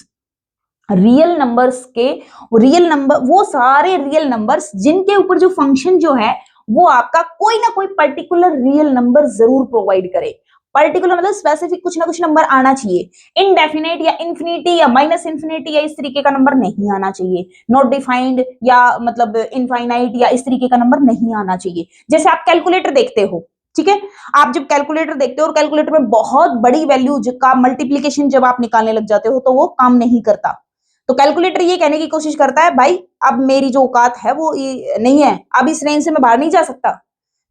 रियल नंबर्स के वो सारे रियल नंबर्स जिनके ऊपर जो फंक्शन जो है वो आपका कोई ना कोई पर्टिकुलर रियल नंबर जरूर प्रोवाइड करे। पर्टिकुलर मतलब स्पेसिफिक कुछ ना कुछ नंबर आना चाहिए, इनडेफिनेट या इंफिनिटी या माइनस इंफिनिटी या इस तरीके का नंबर नहीं आना चाहिए, नॉट डिफाइंड या मतलब इनफाइनाइट या इस तरीके का नंबर नहीं आना चाहिए। जैसे आप कैलकुलेटर देखते हो, ठीक है, आप जब कैलकुलेटर देखते हो और कैलकुलेटर में बहुत बड़ी वैल्यू का मल्टीप्लीकेशन जब आप निकालने लग जाते हो तो वो काम नहीं करता। तो कैलकुलेटर ये कहने की कोशिश करता है भाई अब मेरी जो औकात है वो ये नहीं है, अब इस रेंज से मैं बाहर नहीं जा सकता,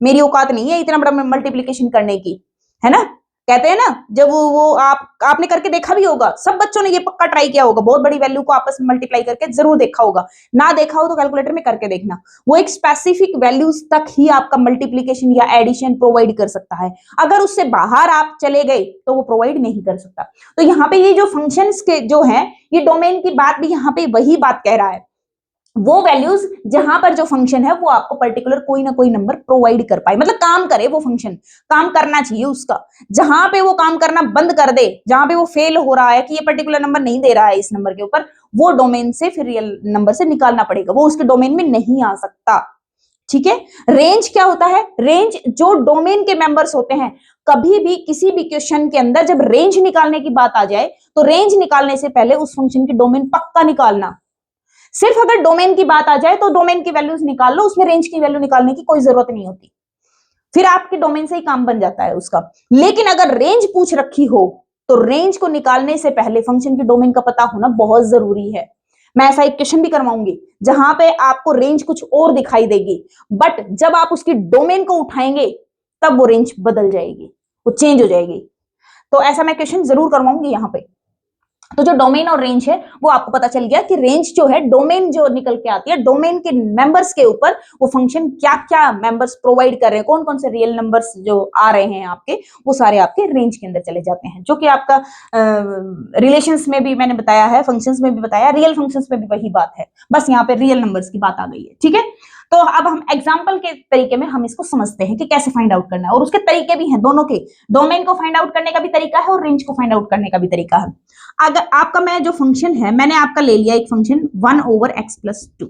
मेरी औकात नहीं है इतना बड़ा मल्टीप्लीकेशन करने की, है ना। कहते हैं ना जब वो आपने करके देखा भी होगा, सब बच्चों ने ये पक्का ट्राई किया होगा, बहुत बड़ी वैल्यू को आपस में मल्टीप्लाई करके जरूर देखा होगा, ना देखा हो तो कैलकुलेटर में करके देखना। वो एक स्पेसिफिक वैल्यूज तक ही आपका मल्टीप्लीकेशन या एडिशन प्रोवाइड कर सकता है, अगर उससे बाहर आप चले गए तो वो प्रोवाइड नहीं कर सकता। तो यहाँ पे ये जो फंक्शंस के जो है, ये डोमेन की बात भी यहाँ पे वही बात कह रहा है, वो वैल्यूज जहां पर जो फंक्शन है वो आपको पर्टिकुलर कोई ना कोई नंबर प्रोवाइड कर पाए, मतलब काम करे, वो फंक्शन काम करना चाहिए उसका। जहां पे वो काम करना बंद कर दे, जहां पे वो फेल हो रहा है कि ये पर्टिकुलर नंबर नहीं दे रहा है इस नंबर के ऊपर, वो डोमेन से फिर रियल नंबर से निकालना पड़ेगा, वो उसके डोमेन में नहीं आ सकता। ठीक है। रेंज क्या होता है? रेंज जो डोमेन के मेंबर्स होते हैं, कभी भी किसी भी क्वेश्चन के अंदर जब रेंज निकालने की बात आ जाए तो रेंज निकालने से पहले उस फंक्शन की डोमेन पक्का निकालना। सिर्फ अगर डोमेन की बात आ जाए तो डोमेन की वैल्यूज निकाल लो, उसमें रेंज की वैल्यू निकालने की कोई जरूरत नहीं होती, फिर आपके डोमेन से ही काम बन जाता है उसका। लेकिन अगर रेंज पूछ रखी हो तो रेंज को निकालने से पहले फंक्शन की डोमेन का पता होना बहुत जरूरी है। मैं ऐसा एक क्वेश्चन भी करवाऊंगी जहां पे आपको रेंज कुछ और दिखाई देगी, बट जब आप उसकी डोमेन को उठाएंगे तब वो रेंज बदल जाएगी, वो चेंज हो जाएगी। तो ऐसा मैं क्वेश्चन जरूर करवाऊंगी यहाँ पे। तो जो डोमेन और रेंज है वो आपको पता चल गया कि रेंज जो है डोमेन जो निकल के आती है, डोमेन के मेंबर्स के ऊपर वो फंक्शन क्या क्या मेंबर्स प्रोवाइड कर रहे हैं, कौन कौन से रियल नंबर्स जो आ रहे हैं आपके, वो सारे आपके रेंज के अंदर चले जाते हैं, जो कि आपका रिलेशंस में भी मैंने बताया है, फंक्शंस में भी बताया, रियल फंक्शंस में भी वही बात है, बस यहाँ पे रियल नंबर्स की बात आ गई है। ठीक है। तो अब हम एग्जाम्पल के तरीके में हम इसको समझते हैं कि कैसे फाइंड आउट करना है, और उसके तरीके भी हैं दोनों के, डोमेन को फाइंड आउट करने का भी तरीका है और रेंज को फाइंड आउट करने का भी तरीका है। अगर आपका मैं जो फंक्शन है, मैंने आपका ले लिया एक फंक्शन 1/x+2,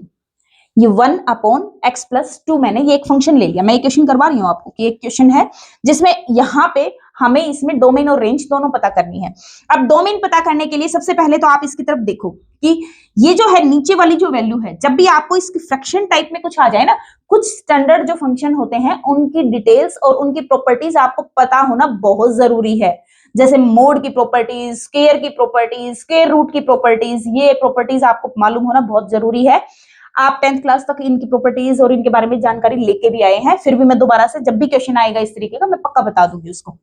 ये 1/x+2 मैंने ये एक फंक्शन ले लिया। मैं एक क्वेश्चन करवा रही हूं आपको कि एक क्वेश्चन है जिसमें यहां पे हमें इसमें डोमेन और रेंज दोनों पता करनी है। अब डोमेन पता करने के लिए सबसे पहले तो आप इसकी तरफ देखो कि ये जो है नीचे वाली जो वैल्यू है, जब भी आपको इसकी फ्रैक्शन टाइप में कुछ आ जाए ना, कुछ स्टैंडर्ड जो फंक्शन होते हैं उनकी डिटेल्स और उनकी प्रॉपर्टीज आपको पता होना बहुत जरूरी है। जैसे मोड की प्रॉपर्टीज, स्क्वायर की प्रॉपर्टीज, स्क्वायर रूट की प्रॉपर्टीज, ये प्रॉपर्टीज आपको मालूम होना बहुत जरूरी है। आप 10th क्लास तक इनकी प्रॉपर्टीज और इनके बारे में जानकारी लेके भी आए हैं, फिर भी मैं दोबारा से जब भी क्वेश्चन आएगा इस तरीके का मैं पक्का बता दूंगी उसको।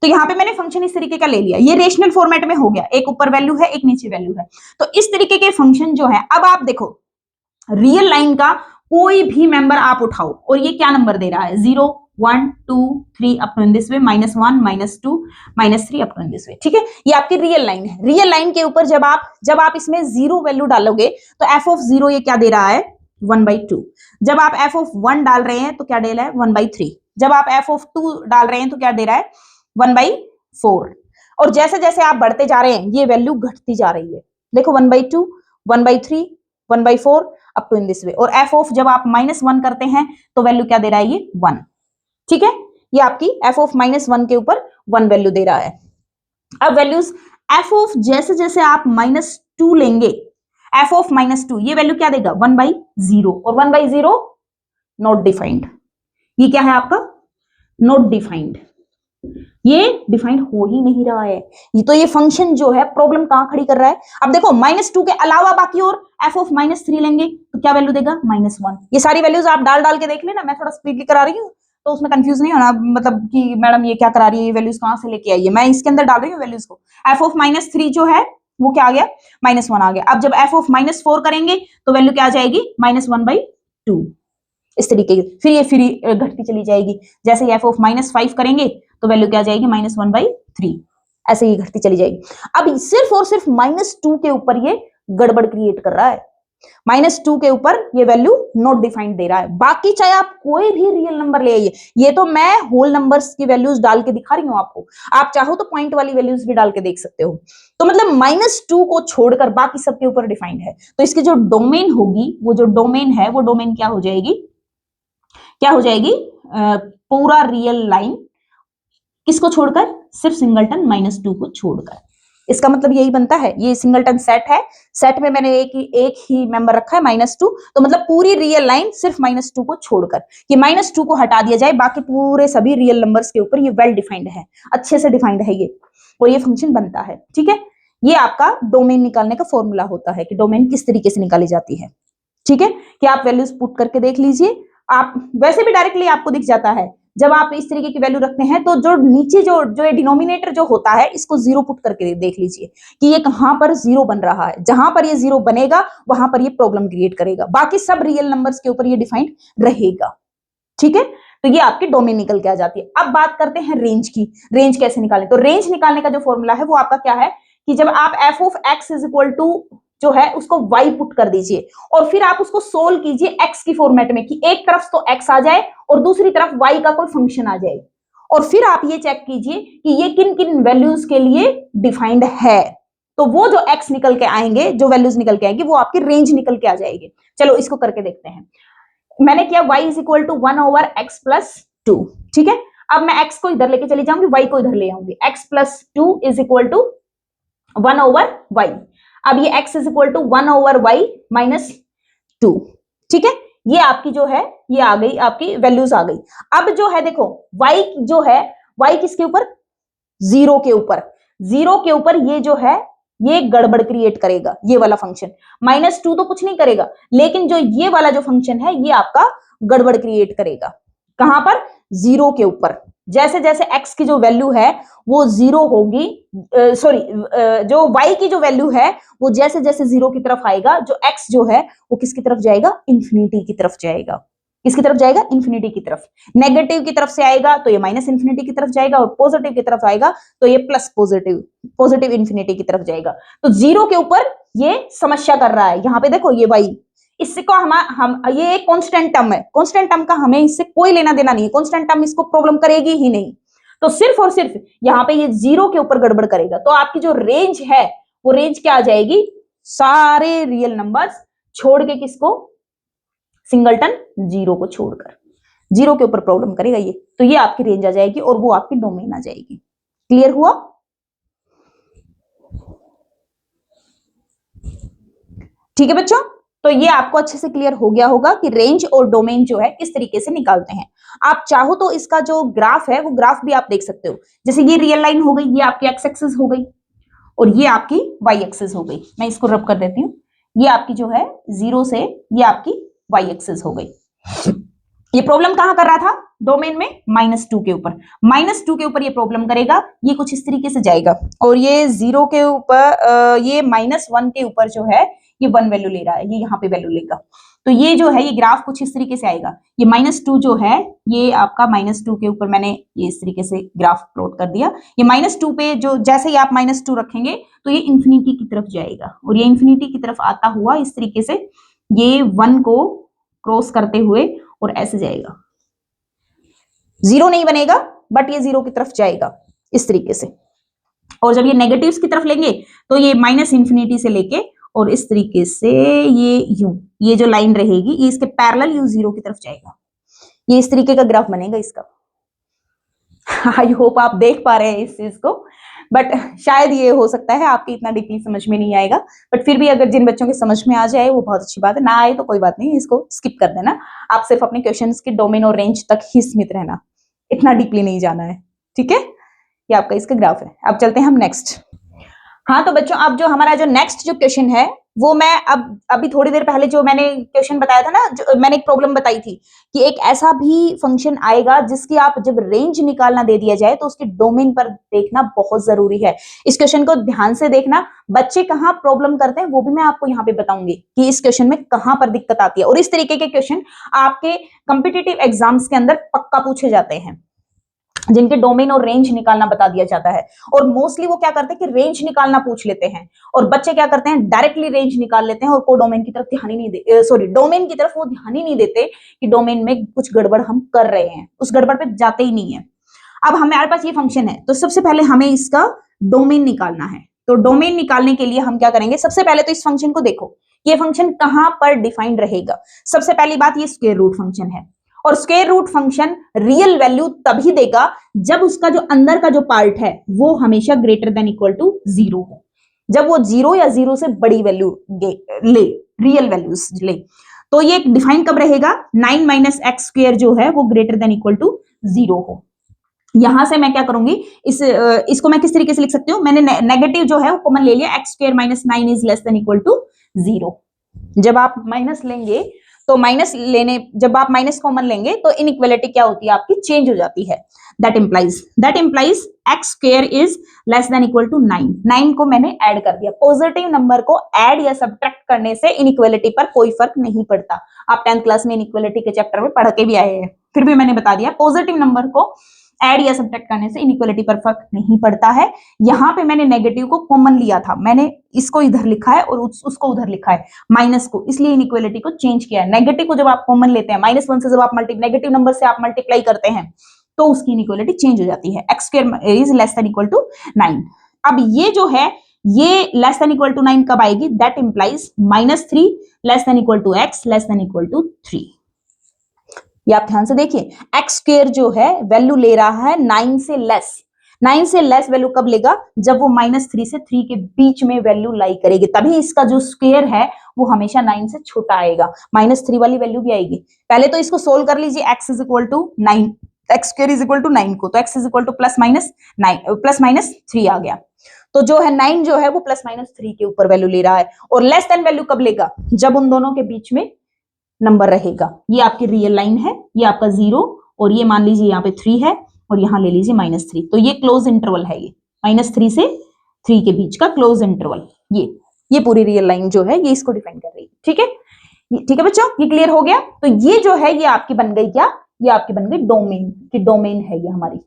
तो यहाँ पे मैंने फंक्शन इस तरीके का ले लिया, ये रेशनल फॉर्मेट में हो गया, एक ऊपर वैल्यू है एक नीचे वैल्यू है। तो इस तरीके के फंक्शन जो है, अब आप देखो रियल लाइन का कोई भी मेंबर आप उठाओ और ये क्या नंबर दे रहा है, 0 1 2 3 up to in this way, -1 -2 -3 up to in this way. ठीक है, ये आपकी रियल लाइन है। रियल लाइन के ऊपर जब आप इसमें 0 वैल्यू डालोगे तो f(0) ये क्या दे रहा है, 1/2। जब आप f(1) डाल रहे हैं तो क्या दे रहा है, 1/3। जब आप f(2) डाल रहे हैं तो क्या दे रहा है, 1/4। और जैसे जैसे आप बढ़ते जा रहे हैं ये वैल्यू घटती जा रही है, देखो 1/2 1/3 1/4 up to in this way. और f ऑफ जब आप -1 करते हैं तो वैल्यू क्या दे रहा है, ये 1। ठीक है, ये आपकी f ऑफ -1 के ऊपर 1 वैल्यू दे रहा है। अब वैल्यूज f ऑफ जैसे जैसे आप -2 लेंगे, f ऑफ -2 ये वैल्यू क्या देगा, 1/0, और 1/0 नॉट डिफाइंड। ये क्या है आपका, नॉट डिफाइंड, ये डिफाइंड हो ही नहीं रहा है। ये तो ये फंक्शन जो है प्रॉब्लम कहां खड़ी कर रहा है। अब देखो -2 के अलावा बाकी और f ऑफ -3 लेंगे तो क्या वैल्यू देगा, -1। ये सारी वैल्यूज आप डाल डाल के देख लेना, मैं थोड़ा स्पीडली करा रही हूँ तो उसमें कंफ्यूज नहीं होना, मतलब कि मैडम ये क्या करा रही है, ये वैल्यूज कहां से लेके आई है, मैं इसके अंदर डाल रही हूँ वैल्यूज को। f ऑफ -3 जो है वो क्या आ गया, -1 आ गया। अब जब f ऑफ -4 करेंगे तो वैल्यू क्या आ जाएगी, -1/2। इस तरीके की फिर ये घटती चली जाएगी। जैसे f ऑफ -5 करेंगे तो वैल्यू क्या आ जाएगी, -1/3। ऐसे ही घटती चली जाएगी। अब सिर्फ और सिर्फ -2 के ऊपर ये गड़बड़ क्रिएट कर रहा है, -2 के ऊपर ये वैल्यू नॉट डिफाइंड दे रहा है। बाकी चाहे आप कोई भी रियल नंबर ले आइए, ये तो मैं होल नंबर्स की वैल्यूज डाल के दिखा रही हूं आपको, आप चाहो तो पॉइंट वाली वैल्यूज भी डाल के देख सकते हो। तो मतलब -2 को छोड़कर बाकी सबके ऊपर डिफाइंड है। तो इसकी जो डोमेन होगी, वो जो डोमेन है वो डोमेन क्या हो जाएगी, पूरा रियल लाइन किसको छोड़कर? सिर्फ सिंगलटन -2 को छोड़कर। इसका मतलब यही बनता है, ये सिंगलटन सेट है, सेट में मैंने एक ही मेंबर रखा है -2, तो मतलब पूरी रियल लाइन सिर्फ -2 को छोड़कर, ये -2 को हटा दिया जाए, बाकी पूरे सभी रियल नंबर्स के ऊपर ये वेल डिफाइंड है, अच्छे से डिफाइंड है ये, और ये फंक्शन बनता है। ठीक है, ये आपका डोमेन निकालने का फॉर्मूला होता है कि डोमेन किस तरीके से निकाली जाती है। ठीक है, कि आप वैल्यूज पुट करके देख लीजिए, आप वैसे भी डायरेक्टली आपको दिख जाता है, जब आप इस तरीके की वैल्यू रखते हैं तो जो नीचे जो डिनोमिनेटर जो होता है, इसको 0 पुट करके देख लीजिए कि ये कहां पर 0 बन रहा है, जहां पर ये 0 बनेगा वहां पर ये प्रॉब्लम क्रिएट करेगा, बाकी सब रियल नंबर्स के ऊपर ये डिफाइंड रहेगा। ठीक है, तो ये आपकी डोमेन निकल के आ जाती है। अब बात करते हैं रेंज की, रेंज कैसे निकालें? तो रेंज निकालने का जो फॉर्मूला है वो आपका क्या है कि जब आप f of x is equal to जो है उसको y पुट कर दीजिए और फिर आप उसको सोल्व कीजिए x की फॉर्मेट में कि एक तरफ तो x आ जाए और दूसरी तरफ y का कोई फंक्शन आ जाए, और फिर आप ये चेक कीजिए कि ये किन किन वैल्यूज के लिए डिफाइंड है, तो वो जो x निकल के आएंगे, जो वैल्यूज निकल के आएंगे वो आपकी रेंज निकल के आ जाएगी। चलो इसको करके देखते हैं। मैंने किया y is equal to 1/x+2। ठीक है, अब मैं x को इधर लेके चली जाऊंगी, y को इधर ले आऊंगी, x+2 is equal to 1/y। अब ये x is equal to 1/y-2। ठीक है, ये आपकी जो है ये आ गई, आपकी वैल्यूज आ गई। अब जो है देखो y जो है, y किसके ऊपर? 0 के ऊपर, 0 के ऊपर ये जो है ये गड़बड़ क्रिएट करेगा, ये वाला फंक्शन। -2 तो कुछ नहीं करेगा, लेकिन जो ये वाला जो फंक्शन है ये आपका गड़बड़ क्रिएट करेगा। कहां पर? 0 के ऊपर। जैसे जैसे x की जो वैल्यू है वो 0 होगी, सॉरी जो y की जो वैल्यू है वो जैसे जैसे 0 की तरफ आएगा, जो x जो है वो किसकी तरफ जाएगा? इंफिनिटी की तरफ जाएगा। किसकी तरफ जाएगा? इंफिनिटी की तरफ। नेगेटिव की तरफ से आएगा तो ये माइनस इंफिनिटी की तरफ जाएगा, और पॉजिटिव की तरफ आएगा तो ये प्लस पॉजिटिव इंफिनिटी की तरफ जाएगा। तो 0 के ऊपर ये समस्या कर रहा है। यहाँ पे देखो ये y, इसको हम ये एक कांस्टेंट टर्म है, कांस्टेंट टर्म का हमें इससे कोई लेना देना नहीं है, कांस्टेंट टर्म इसको प्रॉब्लम करेगी ही नहीं, तो सिर्फ और सिर्फ यहाँ पे ये 0 के ऊपर गड़बड़ करेगा। तो आपकी जो रेंज है वो रेंज क्या आ जाएगी? सारे रियल नंबर्स छोड़ के किसको? सिंगलटन 0 को छोड़कर, 0 के ऊपर प्रॉब्लम करेगा ये, तो ये आपकी रेंज आ जाएगी और वो आपकी डोमेन आ जाएगी। क्लियर हुआ? ठीक है बच्चों, तो ये आपको अच्छे से क्लियर हो गया होगा कि रेंज और डोमेन जो है किस तरीके से निकालते हैं। आप चाहो तो इसका जो ग्राफ है वो ग्राफ भी आप देख सकते हो, जैसे ये रियल लाइन हो गई, ये आपकी एक्स एक्सिस हो गई और ये आपकी वाई एक्सिस हो गई। मैं इसको रब कर देती हूँ, ये आपकी जो है 0 से ये आपकी वाई एक्सिस हो गई। ये प्रॉब्लम कहां कर रहा था? डोमेन में -2 के ऊपर, -2 के ऊपर ये प्रॉब्लम करेगा, ये कुछ इस तरीके से जाएगा और ये 0 के ऊपर ये -1 के ऊपर जो है ये 1 वैल्यू ले रहा है, ये यहाँ पे वैल्यू लेगा, तो ये जो है ये ग्राफ कुछ इस तरीके से आएगा। ये -2 जो है ये आपका -2 के ऊपर मैंने ये इस तरीके से ग्राफ प्लॉट कर दिया। ये -2 पे जो जैसे ही आप -2 रखेंगे तो ये इंफिनिटी की तरफ जाएगा और ये इंफिनिटी की तरफ आता हुआ इस तरीके से ये 1 को क्रॉस करते हुए और ऐसे जाएगा, 0 नहीं बनेगा बट ये 0 की तरफ जाएगा इस तरीके से, और जब ये नेगेटिव्स की तरफ लेंगे तो ये माइनस इंफिनिटी से लेके और इस तरीके से ये जो लाइन रहेगी ये इसके पैरेलल 0 की तरफ जाएगा। ये इस तरीके का ग्राफ बनेगा इसका। आई होप आप देख पा रहे हैं इस चीज को, बट शायद ये हो सकता है आपकी इतना डीपली समझ में नहीं आएगा, बट फिर भी अगर जिन बच्चों के समझ में आ जाए वो बहुत अच्छी बात है, ना आए तो कोई बात नहीं, इसको स्किप कर देना। आप सिर्फ अपने क्वेश्चंस के डोमेन और रेंज तक ही सीमित रहना, इतना डीपली नहीं जाना है। ठीक है, ये आपका इसका ग्राफ है। अब चलते हैं हम नेक्स्ट। हाँ तो बच्चों, अब जो हमारा जो नेक्स्ट जो क्वेश्चन है वो मैं अभी थोड़ी देर पहले जो मैंने क्वेश्चन बताया था ना, जो मैंने एक प्रॉब्लम बताई थी कि एक ऐसा भी फंक्शन आएगा जिसकी आप जब रेंज निकालना दे दिया जाए तो उसके डोमेन पर देखना बहुत जरूरी है। इस क्वेश्चन को ध्यान से देखना, बच्चे कहाँ प्रॉब्लम करते हैं वो भी मैं आपको यहाँ पे बताऊंगी कि इस क्वेश्चन में कहाँ पर दिक्कत आती है, और इस तरीके के क्वेश्चन आपके कॉम्पिटिटिव एग्जाम्स के अंदर पक्का पूछे जाते हैं जिनके डोमेन और रेंज निकालना बता दिया जाता है। और मोस्टली वो क्या करते हैं कि रेंज निकालना पूछ लेते हैं, और बच्चे क्या करते हैं डायरेक्टली रेंज निकाल लेते हैं और को डोमेन की तरफ ध्यान ही नहीं दे, सॉरी डोमेन की तरफ वो ध्यान ही नहीं देते कि डोमेन में कुछ गड़बड़ हम कर रहे हैं, उस गड़बड़ पे जाते ही नहीं है। अब हमारे पास ये फंक्शन है तो सबसे पहले हमें इसका डोमेन निकालना है, तो डोमेन निकालने के लिए हम क्या करेंगे, सबसे पहले तो इस फंक्शन को देखो, ये फंक्शन कहां पर डिफाइंड रहेगा। सबसे पहली बात ये स्क्वायर रूट फंक्शन है, और square root function real value तभी देगा जब उसका जो अंदर का जो पार्ट है वो हमेशा ग्रेटर देन इक्वल टू 0 हो, जब वो 0 या 0 से बड़ी वैल्यू ले, रियल वैल्यूज ले। तो ये डिफाइन कब रहेगा, 9 माइनस एक्स स्क्वायर जो है वो ग्रेटर देन इक्वल टू 0 हो। यहां से मैं क्या करूंगी, इसको मैं किस तरीके से लिख सकती हूँ, मैंने नेगेटिव जो है वो कॉमन ले लिया, X square minus 9 is less than equal to 0। जब आप माइनस लेंगे तो जब आप माइनस कॉमन लेंगे तो इनइक्वालिटी क्या होती है आपकी, चेंज हो जाती है। That implies X square is less than equal to 9 को मैंने ऐड कर दिया। पॉजिटिव नंबर को ऐड या सब्ट्रैक्ट करने से इनइक्वालिटी पर कोई फर्क नहीं पड़ता। आप 10th क्लास में इनइक्वालिटी के चैप्टर में पढ़ के भी आए हैं, फिर भी मैंने बता दिया पॉजिटिव नंबर को ऐड या सब्ट्रैक्ट करने से इनइक्वालिटी पर फर्क नहीं पड़ता है। यहां पे मैंने नेगेटिव को कॉमन लिया था, मैंने इसको इधर लिखा है और उसको उधर लिखा है माइनस को, इसलिए इनइक्वालिटी को चेंज किया है। नेगेटिव को जब आप कॉमन लेते हैं, -1 से जब आप नेगेटिव नंबर से आप मल्टीप्लाई करते हैं तो उसकी इनइक्वालिटी चेंज हो जाती है। X square is less than equal to 9। अब ये जो है ये लेस देन इक्वल टू 9 कब आएगी, that implies -3 less than equal to X less than equal to 3। ये आप ध्यान से देखिए, एक्स स्क्वायर जो है वैल्यू ले रहा है 9 से लेस। 9 से लेस वैल्यू कब लेगा, जब वो -3 से 3 के बीच में वैल्यू लाई करेगी, तभी इसका जो स्क्वायर है वो हमेशा 9 से छोटा आएगा, -3 वाली वैल्यू भी आएगी। पहले तो इसको सोल्व कर लीजिए, x is equal to 9, X square is equal to 9 को, तो x इज इक्वल टू +-3 आ गया। तो जो है 9 जो है वो +-3 के ऊपर वैल्यू ले रहा है। और लेस देन वैल्यू कब लेगा, जब उन दोनों के बीच में नंबर रहेगा। ये आपकी रियल लाइन है, ये आपका 0 और ये मान लीजिए यहाँ पे 3 है और यहाँ ले लीजिए -3, तो ये क्लोज इंटरवल है, ये -3 से 3 के बीच का क्लोज इंटरवल, ये पूरी रियल लाइन जो है ये इसको डिफाइन कर रही है। ठीक है, ठीक है बच्चों, ये क्लियर हो गया। तो ये जो है ये आपकी बन गई क्या, ये आपकी बन गई डोमेन, की डोमेन है ये हमारी,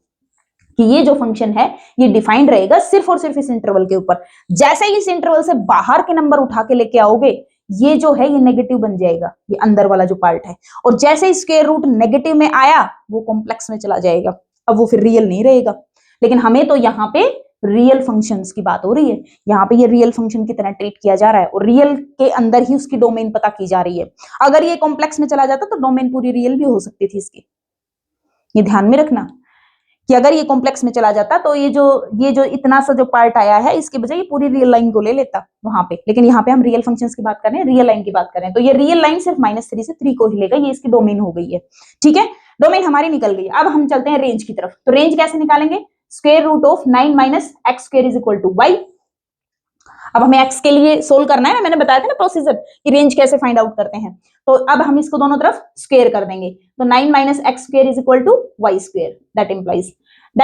कि ये जो फंक्शन है ये डिफाइंड रहेगा सिर्फ और सिर्फ इस इंटरवल के ऊपर। जैसे ही इस इंटरवल से बाहर के नंबर उठा के लेके आओगे, ये जो है ये नेगेटिव बन जाएगा, ये अंदर वाला जो पार्ट है। और जैसे ही स्क्वायर रूट नेगेटिव में आया वो कॉम्प्लेक्स में चला जाएगा, अब वो फिर रियल नहीं रहेगा। लेकिन हमें तो यहाँ पे रियल फंक्शंस की बात हो रही है, यहाँ पे ये रियल फंक्शन की तरह ट्रीट किया जा रहा है और रियल के अंदर ही उसकी डोमेन पता की जा रही है। अगर ये कॉम्प्लेक्स में चला जाता तो डोमेन पूरी रियल भी हो सकती थी इसकी, ये ध्यान में रखना कि अगर ये कॉम्प्लेक्स में चला जाता तो ये जो इतना सा जो पार्ट आया है इसके बजाय ये पूरी रियल लाइन को ले लेता वहां पे। लेकिन यहाँ पे हम रियल फंक्शंस की बात कर रहे हैं, रियल लाइन की बात कर रहे हैं, तो ये रियल लाइन सिर्फ -3 से 3 को ही लेगा, ये इसकी डोमेन हो गई है। ठीक है, डोमेन हमारी निकल गई। अब हम चलते हैं रेंज की तरफ। तो रेंज कैसे निकालेंगे, square root of 9 minus x square is equal to Y. अब हमें x के लिए सोल्व करना है, मैंने बताया था ना प्रोसीजर कि रेंज कैसे फाइंड आउट करते हैं। तो अब हम इसको दोनों तरफ स्क्वायर कर देंगे, तो 9 minus x square is equal to y square. That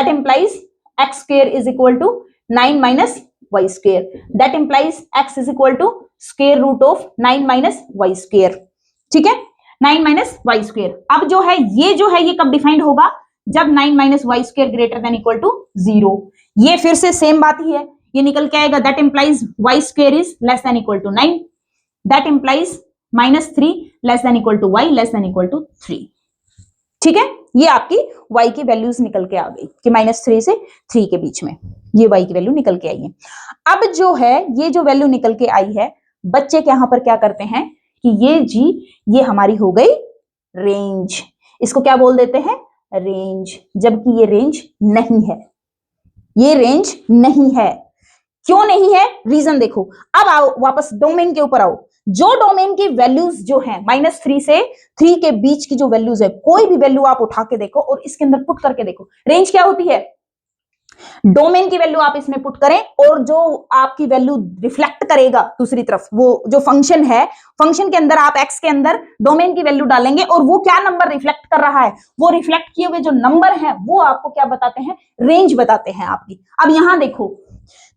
implies x square is equal to 9 minus y square. That implies x is equal to square root of 9 minus y square. ठीक है, 9 माइनस वाई स्क्वायर। अब जो है ये कब डिफाइंड होगा, जब 9 minus y square greater than equal to 0। ये फिर से सेम बात ही है, ये निकल के आएगा, that implies y square is less than equal to 9। That implies -3 less than equal to y less than equal to 3। ठीक है, ये आपकी y की वैल्यूज निकल के आ गई कि -3 से 3 के बीच में ये y की वैल्यू निकल के आई है। अब जो है ये जो वैल्यू निकल के आई है, बच्चे यहाँ पर क्या करते हैं कि ये हमारी हो गई रेंज। इसको क्या बोल देते हैं, रेंज, जबकि ये रेंज नहीं है, ये रेंज नहीं है। क्यों नहीं है, रीजन देखो। अब आओ वापस डोमेन के ऊपर आओ। जो डोमेन की वैल्यूज जो है -3 से 3 के बीच की जो वैल्यूज है, कोई भी वैल्यू आप उठा के देखो और इसके अंदर पुट करके देखो, रेंज क्या होती है, डोमेन की वैल्यू आप इसमें पुट करें और जो आपकी वैल्यू रिफ्लेक्ट करेगा दूसरी तरफ, वो जो फंक्शन है, फंक्शन के अंदर आप x के अंदर डोमेन की वैल्यू डालेंगे और वो क्या नंबर रिफ्लेक्ट कर रहा है, वो रिफ्लेक्ट किए हुए जो नंबर है वो आपको क्या बताते हैं, रेंज बताते हैं आपकी। अब यहां देखो,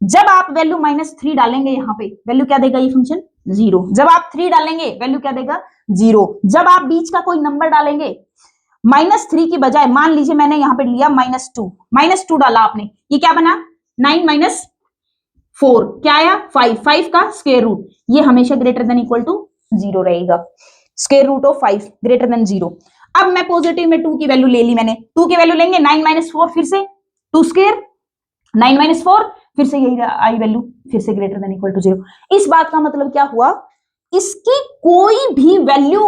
जब आप वैल्यू -3 डालेंगे, यहां पे वैल्यू क्या देगा ये फंक्शन, 0। जब आप 3 डालेंगे वैल्यू क्या देगा, 0। जब आप बीच का कोई नंबर डालेंगे, -3 की बजाय मान लीजिए मैंने यहां पे लिया -2 डाला आपने, ये क्या बना 9 माइनस 4 क्या आया 5 का स्क्वायर रूट, ये हमेशा ग्रेटर देन इक्वल टू 0 रहेगा। Square root of 5 greater than 0। अब मैं पॉजिटिव में 2 की वैल्यू ले ली, मैंने 2 की वैल्यू लेंगे, 9 माइनस 4 फिर से 2 स्क्वायर, 9 माइनस 4 फिर से यही आई वैल्यू, फिर से ग्रेटर देन इक्वल टू 0। इस बात का मतलब क्या हुआ, इसकी कोई भी वैल्यू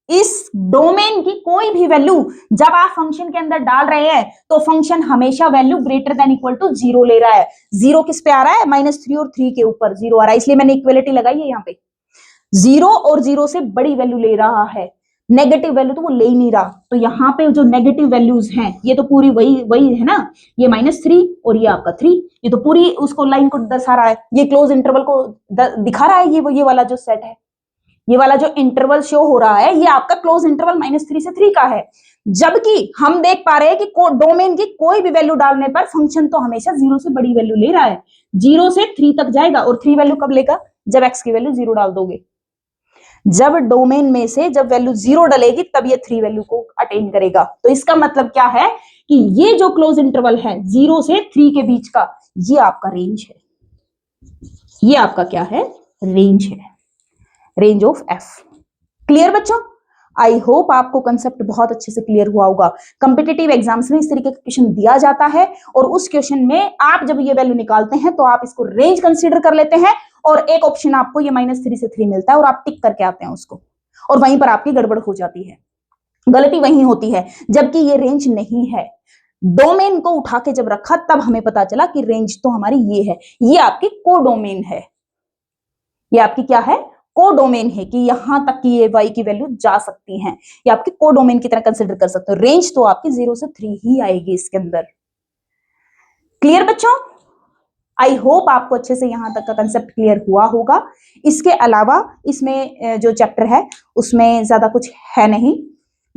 इस डोमेन की कोई भी वैल्यू जब आप फंक्शन के अंदर डाल रहे हैं तो फंक्शन हमेशा value greater than equal to 0 ले रहा है। 0 किस पे आ रहा है? -3 और 3 के ऊपर 0 आ रहा है, इसलिए मैंने इक्वलिटी लगाई है यहाँ पे। 0 और 0 से बड़ी वैल्यू ले रहा है, नेगेटिव वैल्यू तो वो ले ही नहीं रहा। तो यहाँ पे जो नेगेटिव वैल्यूज हैं ये तो पूरी वही है ना, ये -3 और ये आपका 3, ये तो पूरी उसको लाइन को दर्शा रहा है, ये क्लोज इंटरवल को दिखा रहा है। ये वाला जो सेट है, ये वाला जो इंटरवल शो हो रहा है, ये आपका क्लोज इंटरवल -3 से 3 का है। जबकि हम देख पा रहे हैं कि डोमेन की कोई भी वैल्यू डालने पर फंक्शन तो हमेशा 0 से बड़ी वैल्यू ले रहा है, 0 से 3 तक जाएगा। और 3 वैल्यू कब लेगा? जब x की वैल्यू 0 डाल दोगे। जब डोमेन में से जब वैल्यू 0 डलेगी तब ये 3 वैल्यू को अटेन करेगा। तो इसका मतलब क्या है कि ये जो क्लोज इंटरवल है 0 से 3 के बीच का, ये आपका रेंज है। ये आपका क्या है? रेंज है, रेंज ऑफ f। क्लियर बच्चों? आई होप आपको कंसेप्ट बहुत अच्छे से क्लियर हुआ होगा। कंपिटिटिव एग्जाम्स में इस तरीके का क्वेश्चन दिया जाता है और उस क्वेश्चन में आप जब ये वैल्यू निकालते हैं तो आप इसको रेंज कंसीडर कर लेते हैं और एक ऑप्शन आपको ये -3 से 3 मिलता है और आप टिक करके आते हैं उसको, और वहीं पर आपकी गड़बड़ हो जाती है, गलती वहीं होती है, जबकि ये रेंज नहीं है। डोमेन को उठा के जब रखा तब हमें पता चला कि रेंज तो हमारी ये है, ये आपकी कोडोमेन है। ये आपकी क्या है? कोडोमेन है कि यहां तक की ये y की वैल्यू जा सकती हैं, ये आपके कोडोमेन की तरह कंसिडर कर सकते हो। रेंज तो आपकी 0 से 3 ही आएगी इसके अंदर। क्लियर बच्चों? आई होप आपको अच्छे से यहां तक का कंसेप्ट क्लियर हुआ होगा। इसके अलावा इसमें जो चैप्टर है उसमें ज्यादा कुछ है नहीं,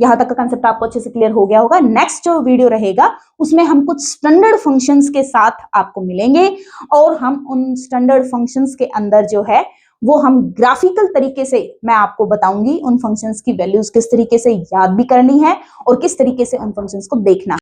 यहां तक का कंसेप्ट आपको अच्छे से क्लियर हो गया होगा। नेक्स्ट जो वीडियो रहेगा उसमें हम कुछ स्टैंडर्ड फंक्शंस के साथ आपको मिलेंगे और हम उन स्टैंडर्ड फंक्शंस के अंदर जो है वो हम ग्राफिकल तरीके से मैं आपको बताऊंगी उन फंक्शंस की वैल्यूज किस तरीके से याद भी करनी है और किस तरीके से उन फंक्शंस को देखना है।